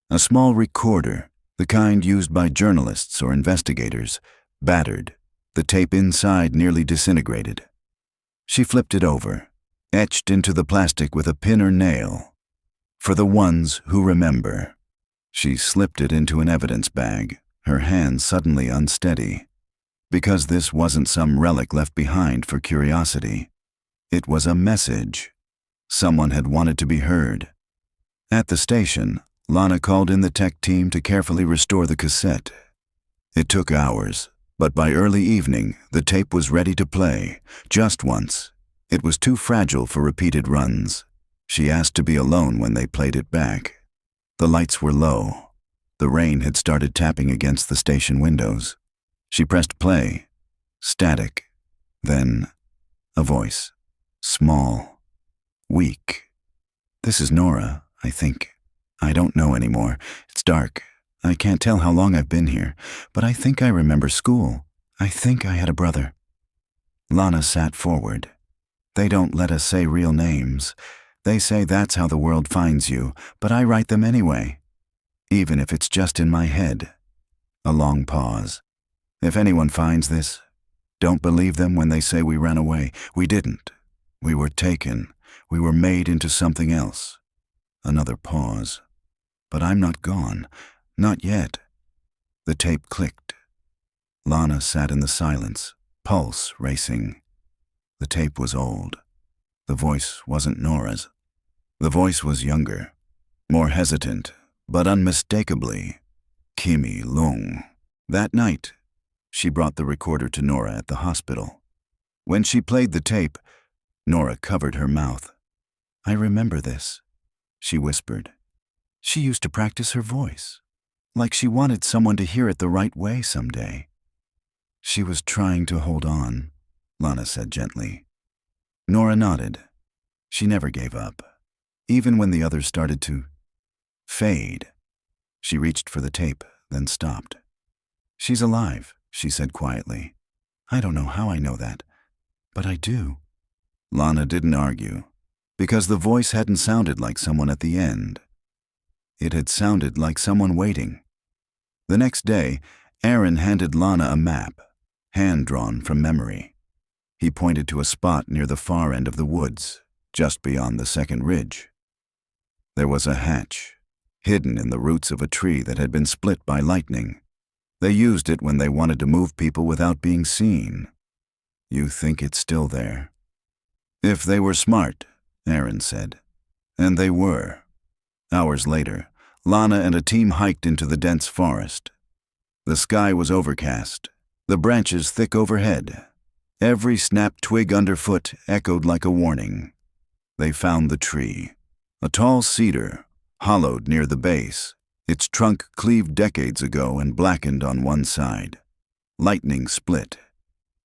A small recorder, the kind used by journalists or investigators, battered, the tape inside nearly disintegrated. She flipped it over, etched into the plastic with a pin or nail. For the ones who remember. She slipped it into an evidence bag, her hand suddenly unsteady. Because this wasn't some relic left behind for curiosity. It was a message. Someone had wanted to be heard. At the station, Lana called in the tech team to carefully restore the cassette. It took hours, but by early evening, the tape was ready to play, just once. It was too fragile for repeated runs. She asked to be alone when they played it back. The lights were low. The rain had started tapping against the station windows. She pressed play. Static. Then, a voice. Small. Weak. This is Nora, I think. I don't know anymore. It's dark. I can't tell how long I've been here, but I think I remember school. I think I had a brother. Lana sat forward. They don't let us say real names. They say that's how the world finds you, but I write them anyway. Even if it's just in my head. A long pause. If anyone finds this, don't believe them when they say we ran away. We didn't. We were taken. We were made into something else. Another pause. But I'm not gone. Not yet. The tape clicked. Lana sat in the silence, pulse racing. The tape was old. The voice wasn't Nora's. The voice was younger, more hesitant, but unmistakably Kimi Lung. That night, she brought the recorder to Nora at the hospital. When she played the tape, Nora covered her mouth. I remember this, she whispered. She used to practice her voice, like she wanted someone to hear it the right way someday. She was trying to hold on, Lana said gently. Nora nodded. She never gave up, even when the others started to fade. She reached for the tape, then stopped. She's alive, she said quietly. I don't know how I know that, but I do. Lana didn't argue, because the voice hadn't sounded like someone at the end. It had sounded like someone waiting. The next day, Aaron handed Lana a map, hand-drawn from memory. He pointed to a spot near the far end of the woods, just beyond the second ridge. There was a hatch, hidden in the roots of a tree that had been split by lightning. They used it when they wanted to move people without being seen. You think it's still there? If they were smart, Aaron said. And they were. Hours later, Lana and a team hiked into the dense forest. The sky was overcast, the branches thick overhead. Every snapped twig underfoot echoed like a warning. They found the tree, a tall cedar, hollowed near the base, its trunk cleaved decades ago and blackened on one side. lightning split.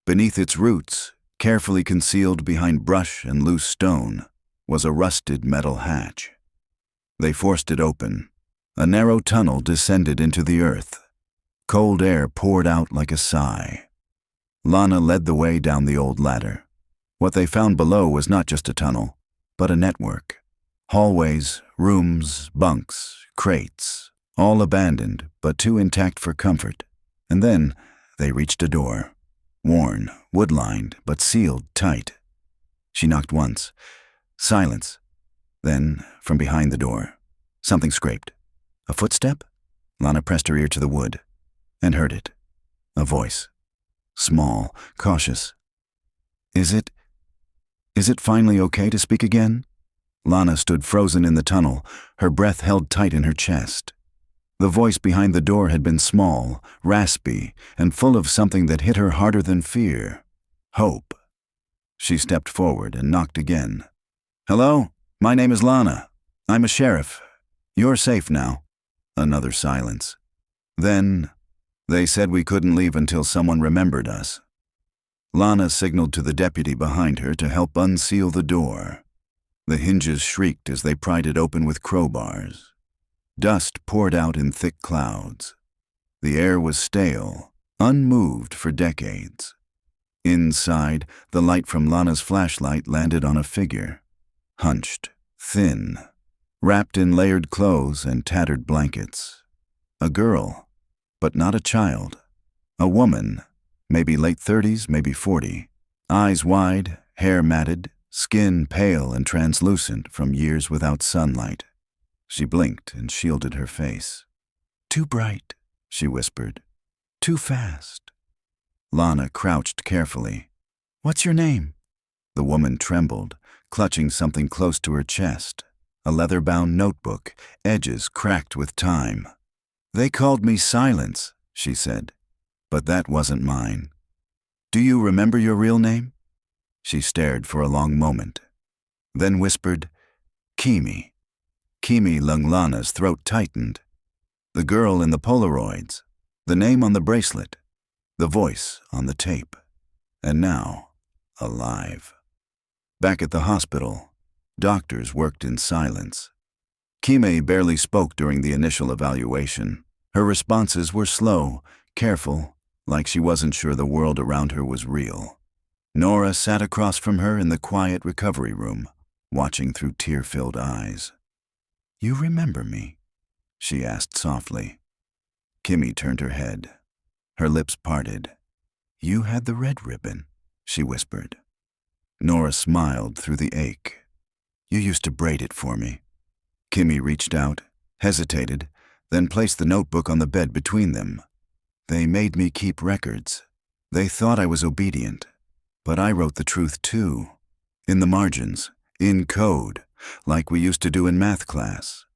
Beneath its roots, carefully concealed behind brush and loose stone, was a rusted metal hatch. They forced it open. A narrow tunnel descended into the earth. Cold air poured out like a sigh. Lana led the way down the old ladder. What they found below was not just a tunnel, but a network. Hallways, rooms, bunks, crates, all abandoned, but too intact for comfort. And then they reached a door. Worn, wood-lined, but sealed tight. She knocked once. Silence. Then, from behind the door, something scraped. A footstep? Lana pressed her ear to the wood and heard it. A voice. Small, cautious. Is it finally okay to speak again? Lana stood frozen in the tunnel, her breath held tight in her chest. The voice behind the door had been small, raspy, and full of something that hit her harder than fear. Hope. She stepped forward and knocked again. Hello? My name is Lana. I'm a sheriff. You're safe now. Another silence. Then, they said we couldn't leave until someone remembered us. Lana signaled to the deputy behind her to help unseal the door. The hinges shrieked as they pried it open with crowbars. Dust poured out in thick clouds. The air was stale, unmoved for decades. Inside, the light from Lana's flashlight landed on a figure. Hunched, thin, wrapped in layered clothes and tattered blankets. A girl, but not a child. A woman, maybe late 30s, maybe 40. Eyes wide, hair matted, skin pale and translucent from years without sunlight. She blinked and shielded her face. Too bright, she whispered. Too fast. Lana crouched carefully. What's your name? The woman trembled, clutching something close to her chest. A leather-bound notebook, edges cracked with time. They called me Silence, she said, but that wasn't mine. Do you remember your real name? She stared for a long moment, then whispered, Kimi. Kimi Lung. Lana's throat tightened. The girl in the Polaroids, the name on the bracelet, the voice on the tape, and now, alive. Back at the hospital, doctors worked in silence. Kimi barely spoke during the initial evaluation. Her responses were slow, careful, like she wasn't sure the world around her was real. Nora sat across from her in the quiet recovery room, watching through tear-filled eyes. You remember me? She asked softly. Kimi turned her head. Her lips parted. You had the red ribbon, she whispered. Nora smiled through the ache. You used to braid it for me. Kimi reached out, hesitated, then placed the notebook on the bed between them. They made me keep records. They thought I was obedient. But I wrote the truth too. In the margins, in code, like we used to do in math class.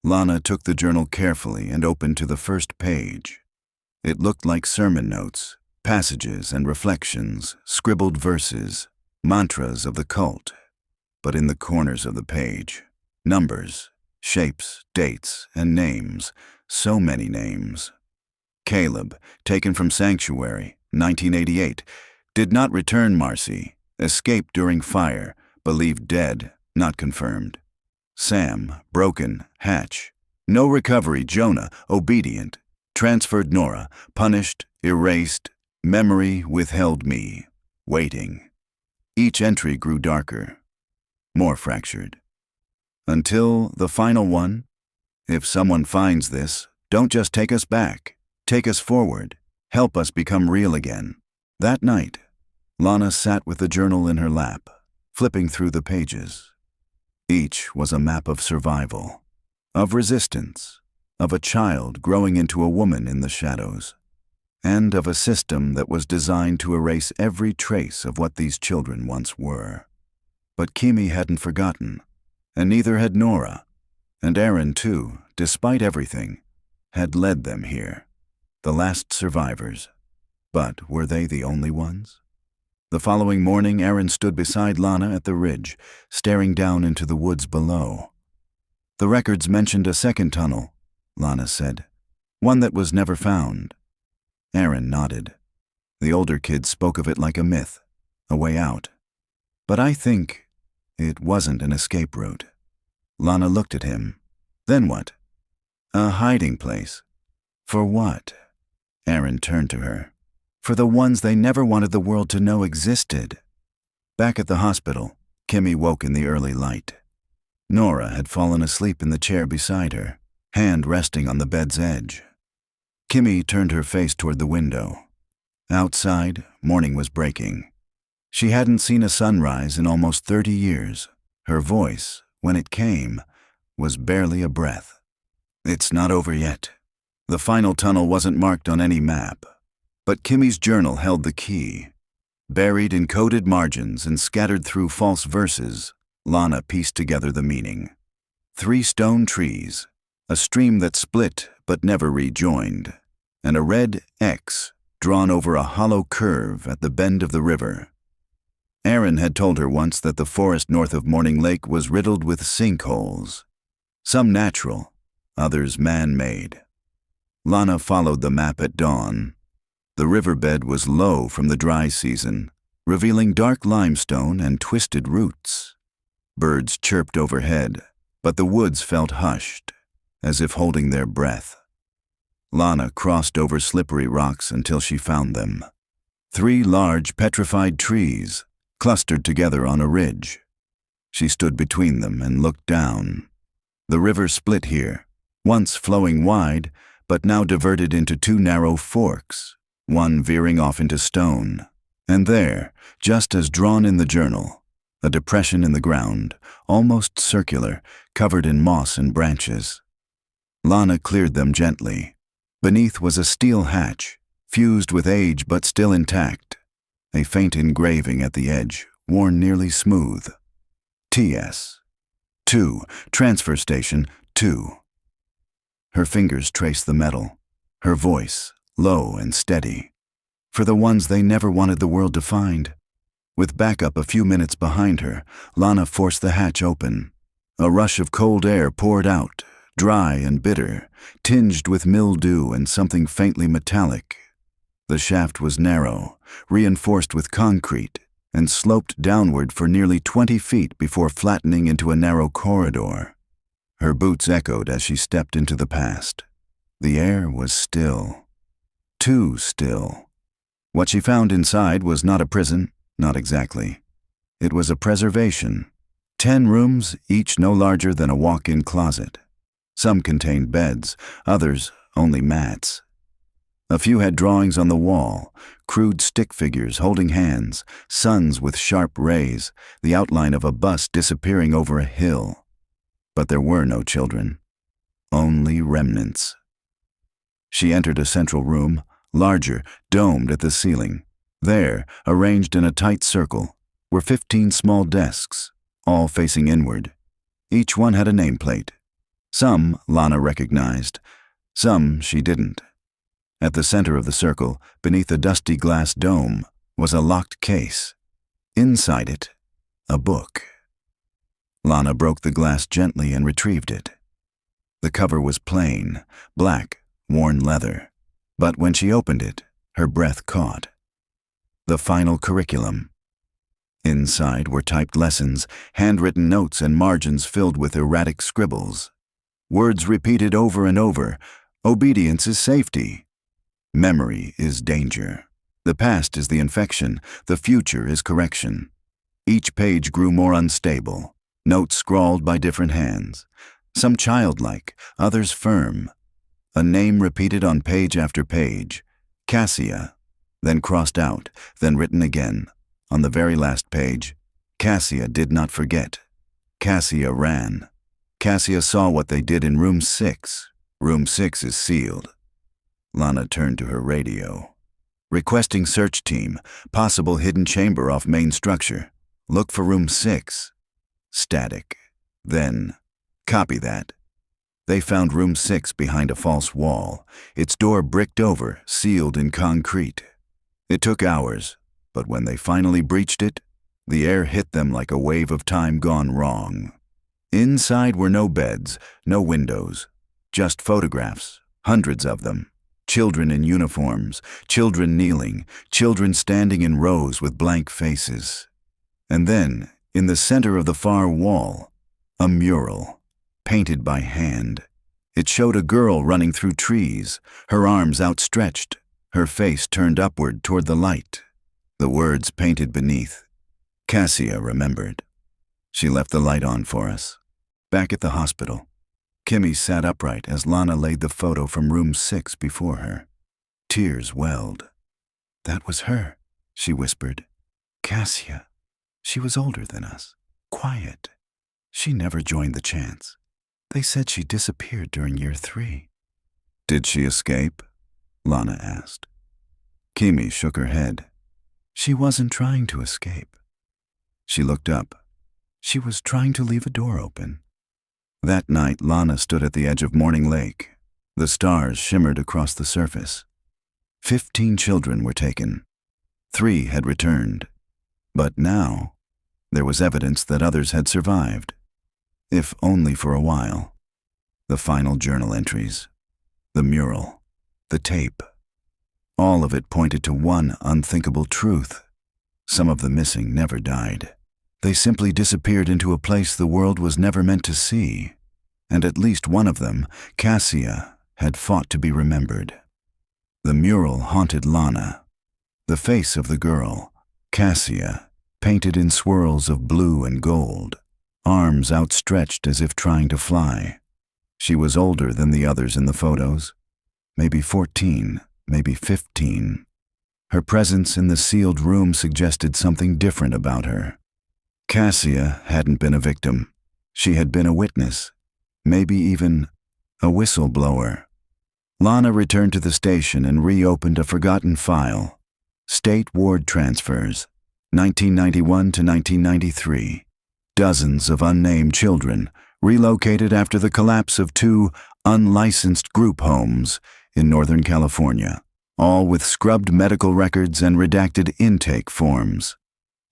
Lana took the journal carefully and opened to the first page. It looked like sermon notes, passages and reflections, scribbled verses, mantras of the cult. But in the corners of the page, numbers, shapes, dates, and names, so many names. Caleb, taken from Sanctuary, 1988, did not return Marcy, escaped during fire, believed dead, not confirmed. Sam, broken, Hatch. No recovery, Jonah, obedient. Transferred Nora, punished, erased, memory withheld me, waiting. Each entry grew darker, more fractured. Until the final one, if someone finds this, don't just take us back, take us forward, help us become real again. That night, Lana sat with the journal in her lap, flipping through the pages. Each was a map of survival, of resistance, of a child growing into a woman in the shadows, and of a system that was designed to erase every trace of what these children once were. But Kimi hadn't forgotten, and neither had Nora, and Aaron too, despite everything, had led them here, the last survivors. But were they the only ones? The following morning, Aaron stood beside Lana at the ridge, staring down into the woods below. The records mentioned a second tunnel, Lana said, one that was never found. Aaron nodded. The older kids spoke of it like a myth, a way out. But I think it wasn't an escape route. Lana looked at him. Then what? A hiding place. For what? Aaron turned to her. For the ones they never wanted the world to know existed. Back at the hospital, Kimmy woke in the early light. Nora had fallen asleep in the chair beside her, hand resting on the bed's edge. Kimmy turned her face toward the window. Outside, morning was breaking. She hadn't seen a sunrise in almost 30 years. Her voice, when it came, was barely a breath. It's not over yet. The final tunnel wasn't marked on any map, but Kimmy's journal held the key. Buried in coded margins and scattered through false verses, Lana pieced together the meaning. 3 stone trees, a stream that split but never rejoined, and a red X drawn over a hollow curve at the bend of the river. Aaron had told her once that the forest north of Morning Lake was riddled with sinkholes, some natural, others man-made. Lana followed the map at dawn. The riverbed was low from the dry season, revealing dark limestone and twisted roots. Birds chirped overhead, but the woods felt hushed, as if holding their breath. Lana crossed over slippery rocks until she found them. 3 large petrified trees, clustered together on a ridge. She stood between them and looked down. The river split here, once flowing wide, but now diverted into 2 narrow forks, one veering off into stone. And there, just as drawn in the journal, a depression in the ground, almost circular, covered in moss and branches. Lana cleared them gently. Beneath was a steel hatch, fused with age but still intact. A faint engraving at the edge, worn nearly smooth. T.S. 2, Transfer Station 2. Her fingers traced the metal, her voice low and steady. For the ones they never wanted the world to find. With backup a few minutes behind her, Lana forced the hatch open. A rush of cold air poured out, dry and bitter, tinged with mildew and something faintly metallic. The shaft was narrow, reinforced with concrete, and sloped downward for nearly 20 feet before flattening into a narrow corridor. Her boots echoed as she stepped into the past. The air was still. Too still. What she found inside was not a prison, not exactly. It was a preservation. 10 rooms, each no larger than a walk-in closet. Some contained beds, others only mats. A few had drawings on the wall, crude stick figures holding hands, suns with sharp rays, the outline of a bus disappearing over a hill. But there were no children. Only remnants. She entered a central room, larger, domed at the ceiling. There, arranged in a tight circle, were 15 small desks, all facing inward. Each one had a nameplate. Some Lana recognized, some she didn't. At the center of the circle, beneath a dusty glass dome, was a locked case. Inside it, a book. Lana broke the glass gently and retrieved it. The cover was plain, black, worn leather. But when she opened it, her breath caught. The final curriculum. Inside were typed lessons, handwritten notes, and margins filled with erratic scribbles. Words repeated over and over. Obedience is safety. Memory is danger. The past is the infection. The future is correction. Each page grew more unstable. Notes scrawled by different hands. Some childlike, others firm. A name repeated on page after page. Cassia. Then crossed out, then written again. On the very last page, Cassia did not forget. Cassia ran. Cassia saw what they did in room 6. Room 6 is sealed. Lana turned to her radio. Requesting search team. Possible hidden chamber off main structure. Look for room 6. Static. Then, copy that. They found room 6 behind a false wall, its door bricked over, sealed in concrete. It took hours, but when they finally breached it, the air hit them like a wave of time gone wrong. Inside were no beds, no windows, just photographs, hundreds of them, Children in uniforms, children kneeling, children standing in rows with blank faces. And then, in the center of the far wall, a mural, painted by hand. It showed a girl running through trees, her arms outstretched, her face turned upward toward the light. The words painted beneath. Cassia remembered. She left the light on for us. Back at the hospital, Kimmy sat upright as Lana laid the photo from room 6 before her. Tears welled. "That was her," she whispered. "Cassia. She was older than us. Quiet. She never joined the chants. They said she disappeared during year 3. "Did she escape?" Lana asked. Kimmy shook her head. "She wasn't trying to escape." She looked up. She was trying to leave a door open. That night, Lana stood at the edge of Morning Lake. The stars shimmered across the surface. 15 children were taken. 3 had returned. But now, there was evidence that others had survived, if only for a while. The final journal entries, the mural, the tape. All of it pointed to one unthinkable truth. Some of the missing never died. They simply disappeared into a place the world was never meant to see. And at least one of them, Cassia, had fought to be remembered. The mural haunted Lana. The face of the girl, Cassia, painted in swirls of blue and gold, arms outstretched as if trying to fly. She was older than the others in the photos. Maybe 14, maybe 15. Her presence in the sealed room suggested something different about her. Cassia hadn't been a victim. She had been a witness, maybe even a whistleblower. Lana returned to the station and reopened a forgotten file. State ward transfers, 1991 to 1993. Dozens of unnamed children relocated after the collapse of 2 unlicensed group homes in Northern California, all with scrubbed medical records and redacted intake forms.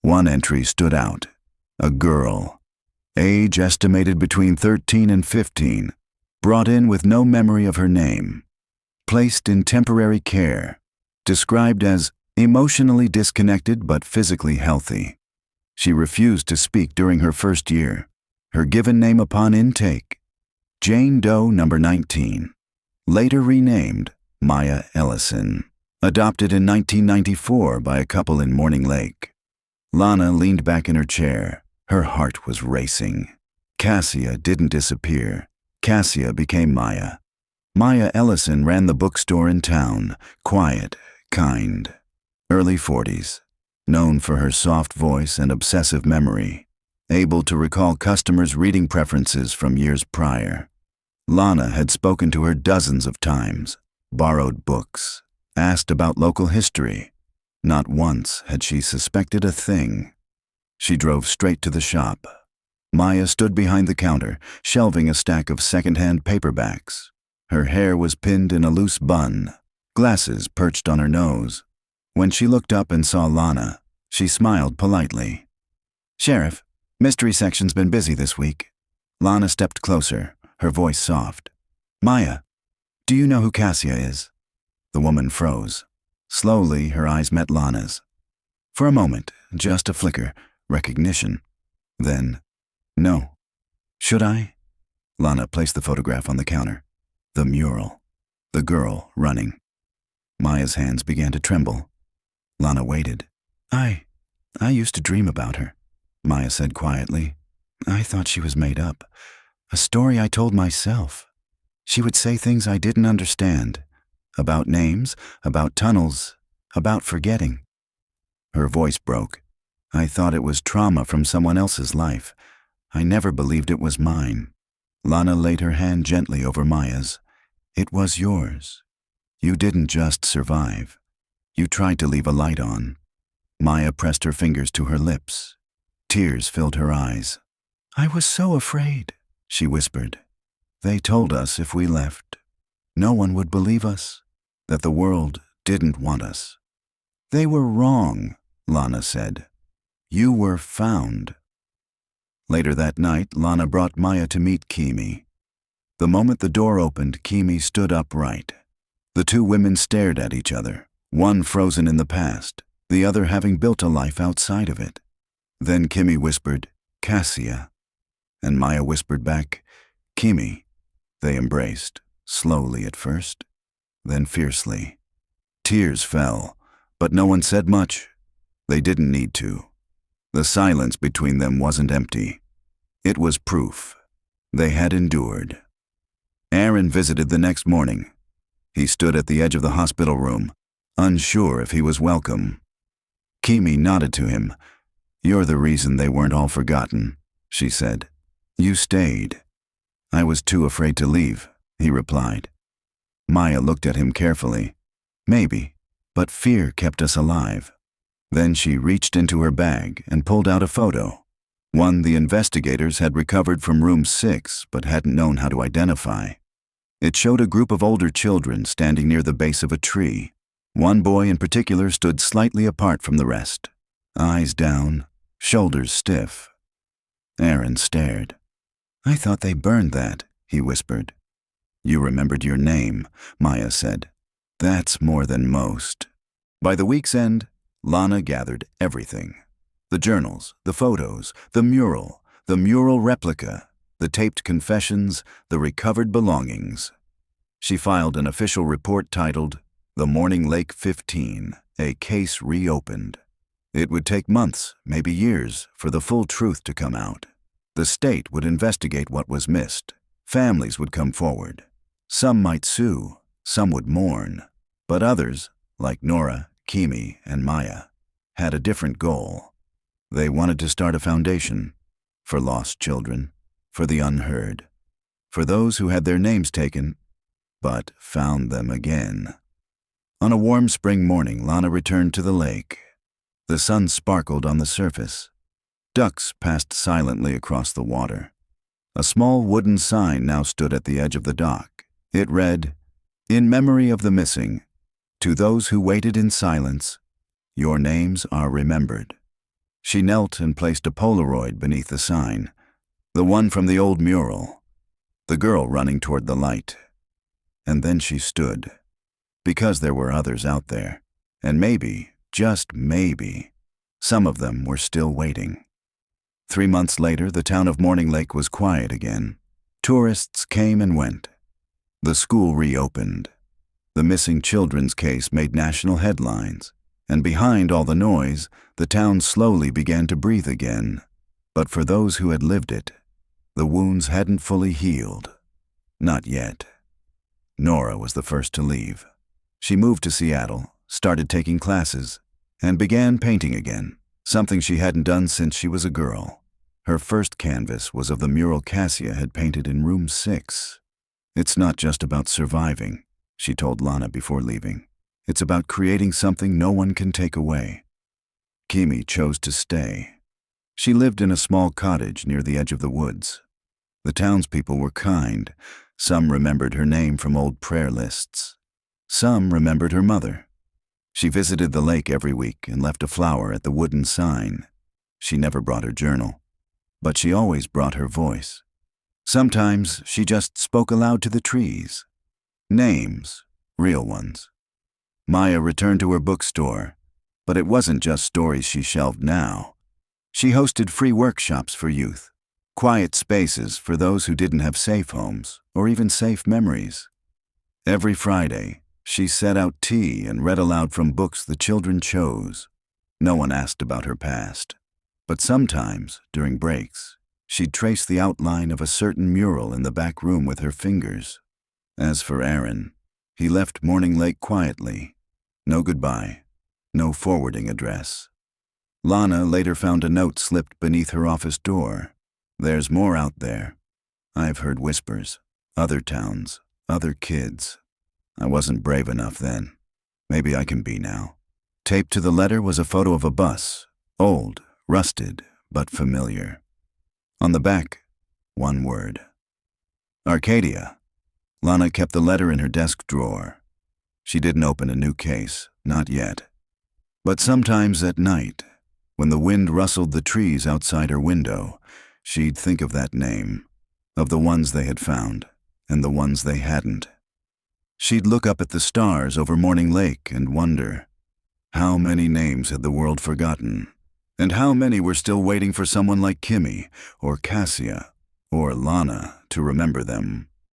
One entry stood out. A girl, age estimated between 13 and 15, brought in with no memory of her name. Placed in temporary care, described as emotionally disconnected but physically healthy. She refused to speak during her first year. Her given name upon intake, Jane Doe number 19, later renamed Maya Ellison, adopted in 1994 by a couple in Morning Lake. Lana leaned back in her chair. Her heart was racing. Cassia didn't disappear. Cassia became Maya. Maya Ellison ran the bookstore in town, quiet, kind. Early 40s, known for her soft voice and obsessive memory, able to recall customers' reading preferences from years prior. Lana had spoken to her dozens of times, borrowed books, asked about local history. Not once had she suspected a thing. She drove straight to the shop. Maya stood behind the counter, shelving a stack of second-hand paperbacks. Her hair was pinned in a loose bun, glasses perched on her nose. When she looked up and saw Lana, she smiled politely. "Sheriff, mystery section's been busy this week." Lana stepped closer, her voice soft. "Maya, do you know who Cassia is?" The woman froze. Slowly, her eyes met Lana's. For a moment, just a flicker, recognition. Then, "No." "Should I?" Lana placed the photograph on the counter. The mural. The girl running. Maya's hands began to tremble. Lana waited. I used to dream about her," Maya said quietly. "I thought she was made up. A story I told myself. She would say things I didn't understand. About names, about tunnels, about forgetting." Her voice broke. "I thought it was trauma from someone else's life. I never believed it was mine." Lana laid her hand gently over Maya's. "It was yours. You didn't just survive. You tried to leave a light on." Maya pressed her fingers to her lips. Tears filled her eyes. "I was so afraid," she whispered. "They told us if we left, no one would believe us, that the world didn't want us." "They were wrong," Lana said. "You were found." Later that night, Lana brought Maya to meet Kimi. The moment the door opened, Kimi stood upright. The two women stared at each other, one frozen in the past, the other having built a life outside of it. Then Kimmy whispered, "Cassia," and Maya whispered back, "Kimmy." They embraced, slowly at first, then fiercely. Tears fell, but no one said much. They didn't need to. The silence between them wasn't empty. It was proof. They had endured. Aaron visited the next morning. He stood at the edge of the hospital room, unsure if he was welcome. Kimmy nodded to him. "You're the reason they weren't all forgotten," she said. "You stayed." "I was too afraid to leave," he replied. Maya looked at him carefully. "Maybe, but fear kept us alive." Then she reached into her bag and pulled out a photo, one the investigators had recovered from room 6 but hadn't known how to identify. It showed a group of older children standing near the base of a tree. One boy in particular stood slightly apart from the rest, eyes down, shoulders stiff. Aaron stared. "I thought they burned that," he whispered. "You remembered your name," Maya said. "That's more than most." By the week's end, Lana gathered everything. The journals, the photos, the mural replica, the taped confessions, the recovered belongings. She filed an official report titled, "The Morning Lake 15, a Case Reopened." It would take months, maybe years, for the full truth to come out. The state would investigate what was missed. Families would come forward. Some might sue, some would mourn, but others, like Nora, Kimmy, and Maya, had a different goal. They wanted to start a foundation for lost children, for the unheard, for those who had their names taken but found them again. On a warm spring morning, Lana returned to the lake. The sun sparkled on the surface. Ducks passed silently across the water. A small wooden sign now stood at the edge of the dock. It read, "In memory of the missing, to those who waited in silence, your names are remembered." She knelt and placed a Polaroid beneath the sign, the one from the old mural, the girl running toward the light. And then she stood, because there were others out there, and maybe, just maybe, some of them were still waiting. 3 months later, the town of Morning Lake was quiet again. Tourists came and went. The school reopened. The missing children's case made national headlines, and behind all the noise, the town slowly began to breathe again. But for those who had lived it, the wounds hadn't fully healed. Not yet. Nora was the first to leave. She moved to Seattle, started taking classes, and began painting again, something she hadn't done since she was a girl. Her first canvas was of the mural Cassia had painted in room 6. "It's not just about surviving," she told Lana before leaving. "It's about creating something no one can take away." Kimmy chose to stay. She lived in a small cottage near the edge of the woods. The townspeople were kind. Some remembered her name from old prayer lists. Some remembered her mother. She visited the lake every week and left a flower at the wooden sign. She never brought her journal, but she always brought her voice. Sometimes she just spoke aloud to the trees. Names, real ones. Maya returned to her bookstore, but it wasn't just stories she shelved now. She hosted free workshops for youth, quiet spaces for those who didn't have safe homes or even safe memories. Every Friday, she set out tea and read aloud from books the children chose. No one asked about her past, but sometimes, during breaks, she'd trace the outline of a certain mural in the back room with her fingers. As for Aaron, he left Morning Lake quietly. No goodbye, no forwarding address. Lana later found a note slipped beneath her office door. "There's more out there. I've heard whispers, other towns, other kids. I wasn't brave enough then. Maybe I can be now." Taped to the letter was a photo of a bus, old, rusted, but familiar. On the back, one word. Arcadia. Lana kept the letter in her desk drawer. She didn't open a new case, not yet. But sometimes at night, when the wind rustled the trees outside her window, she'd think of that name, of the ones they had found, and the ones they hadn't. She'd look up at the stars over Morning Lake and wonder, how many names had the world forgotten? And how many were still waiting for someone like Kimmy or Cassia or Lana to remember them?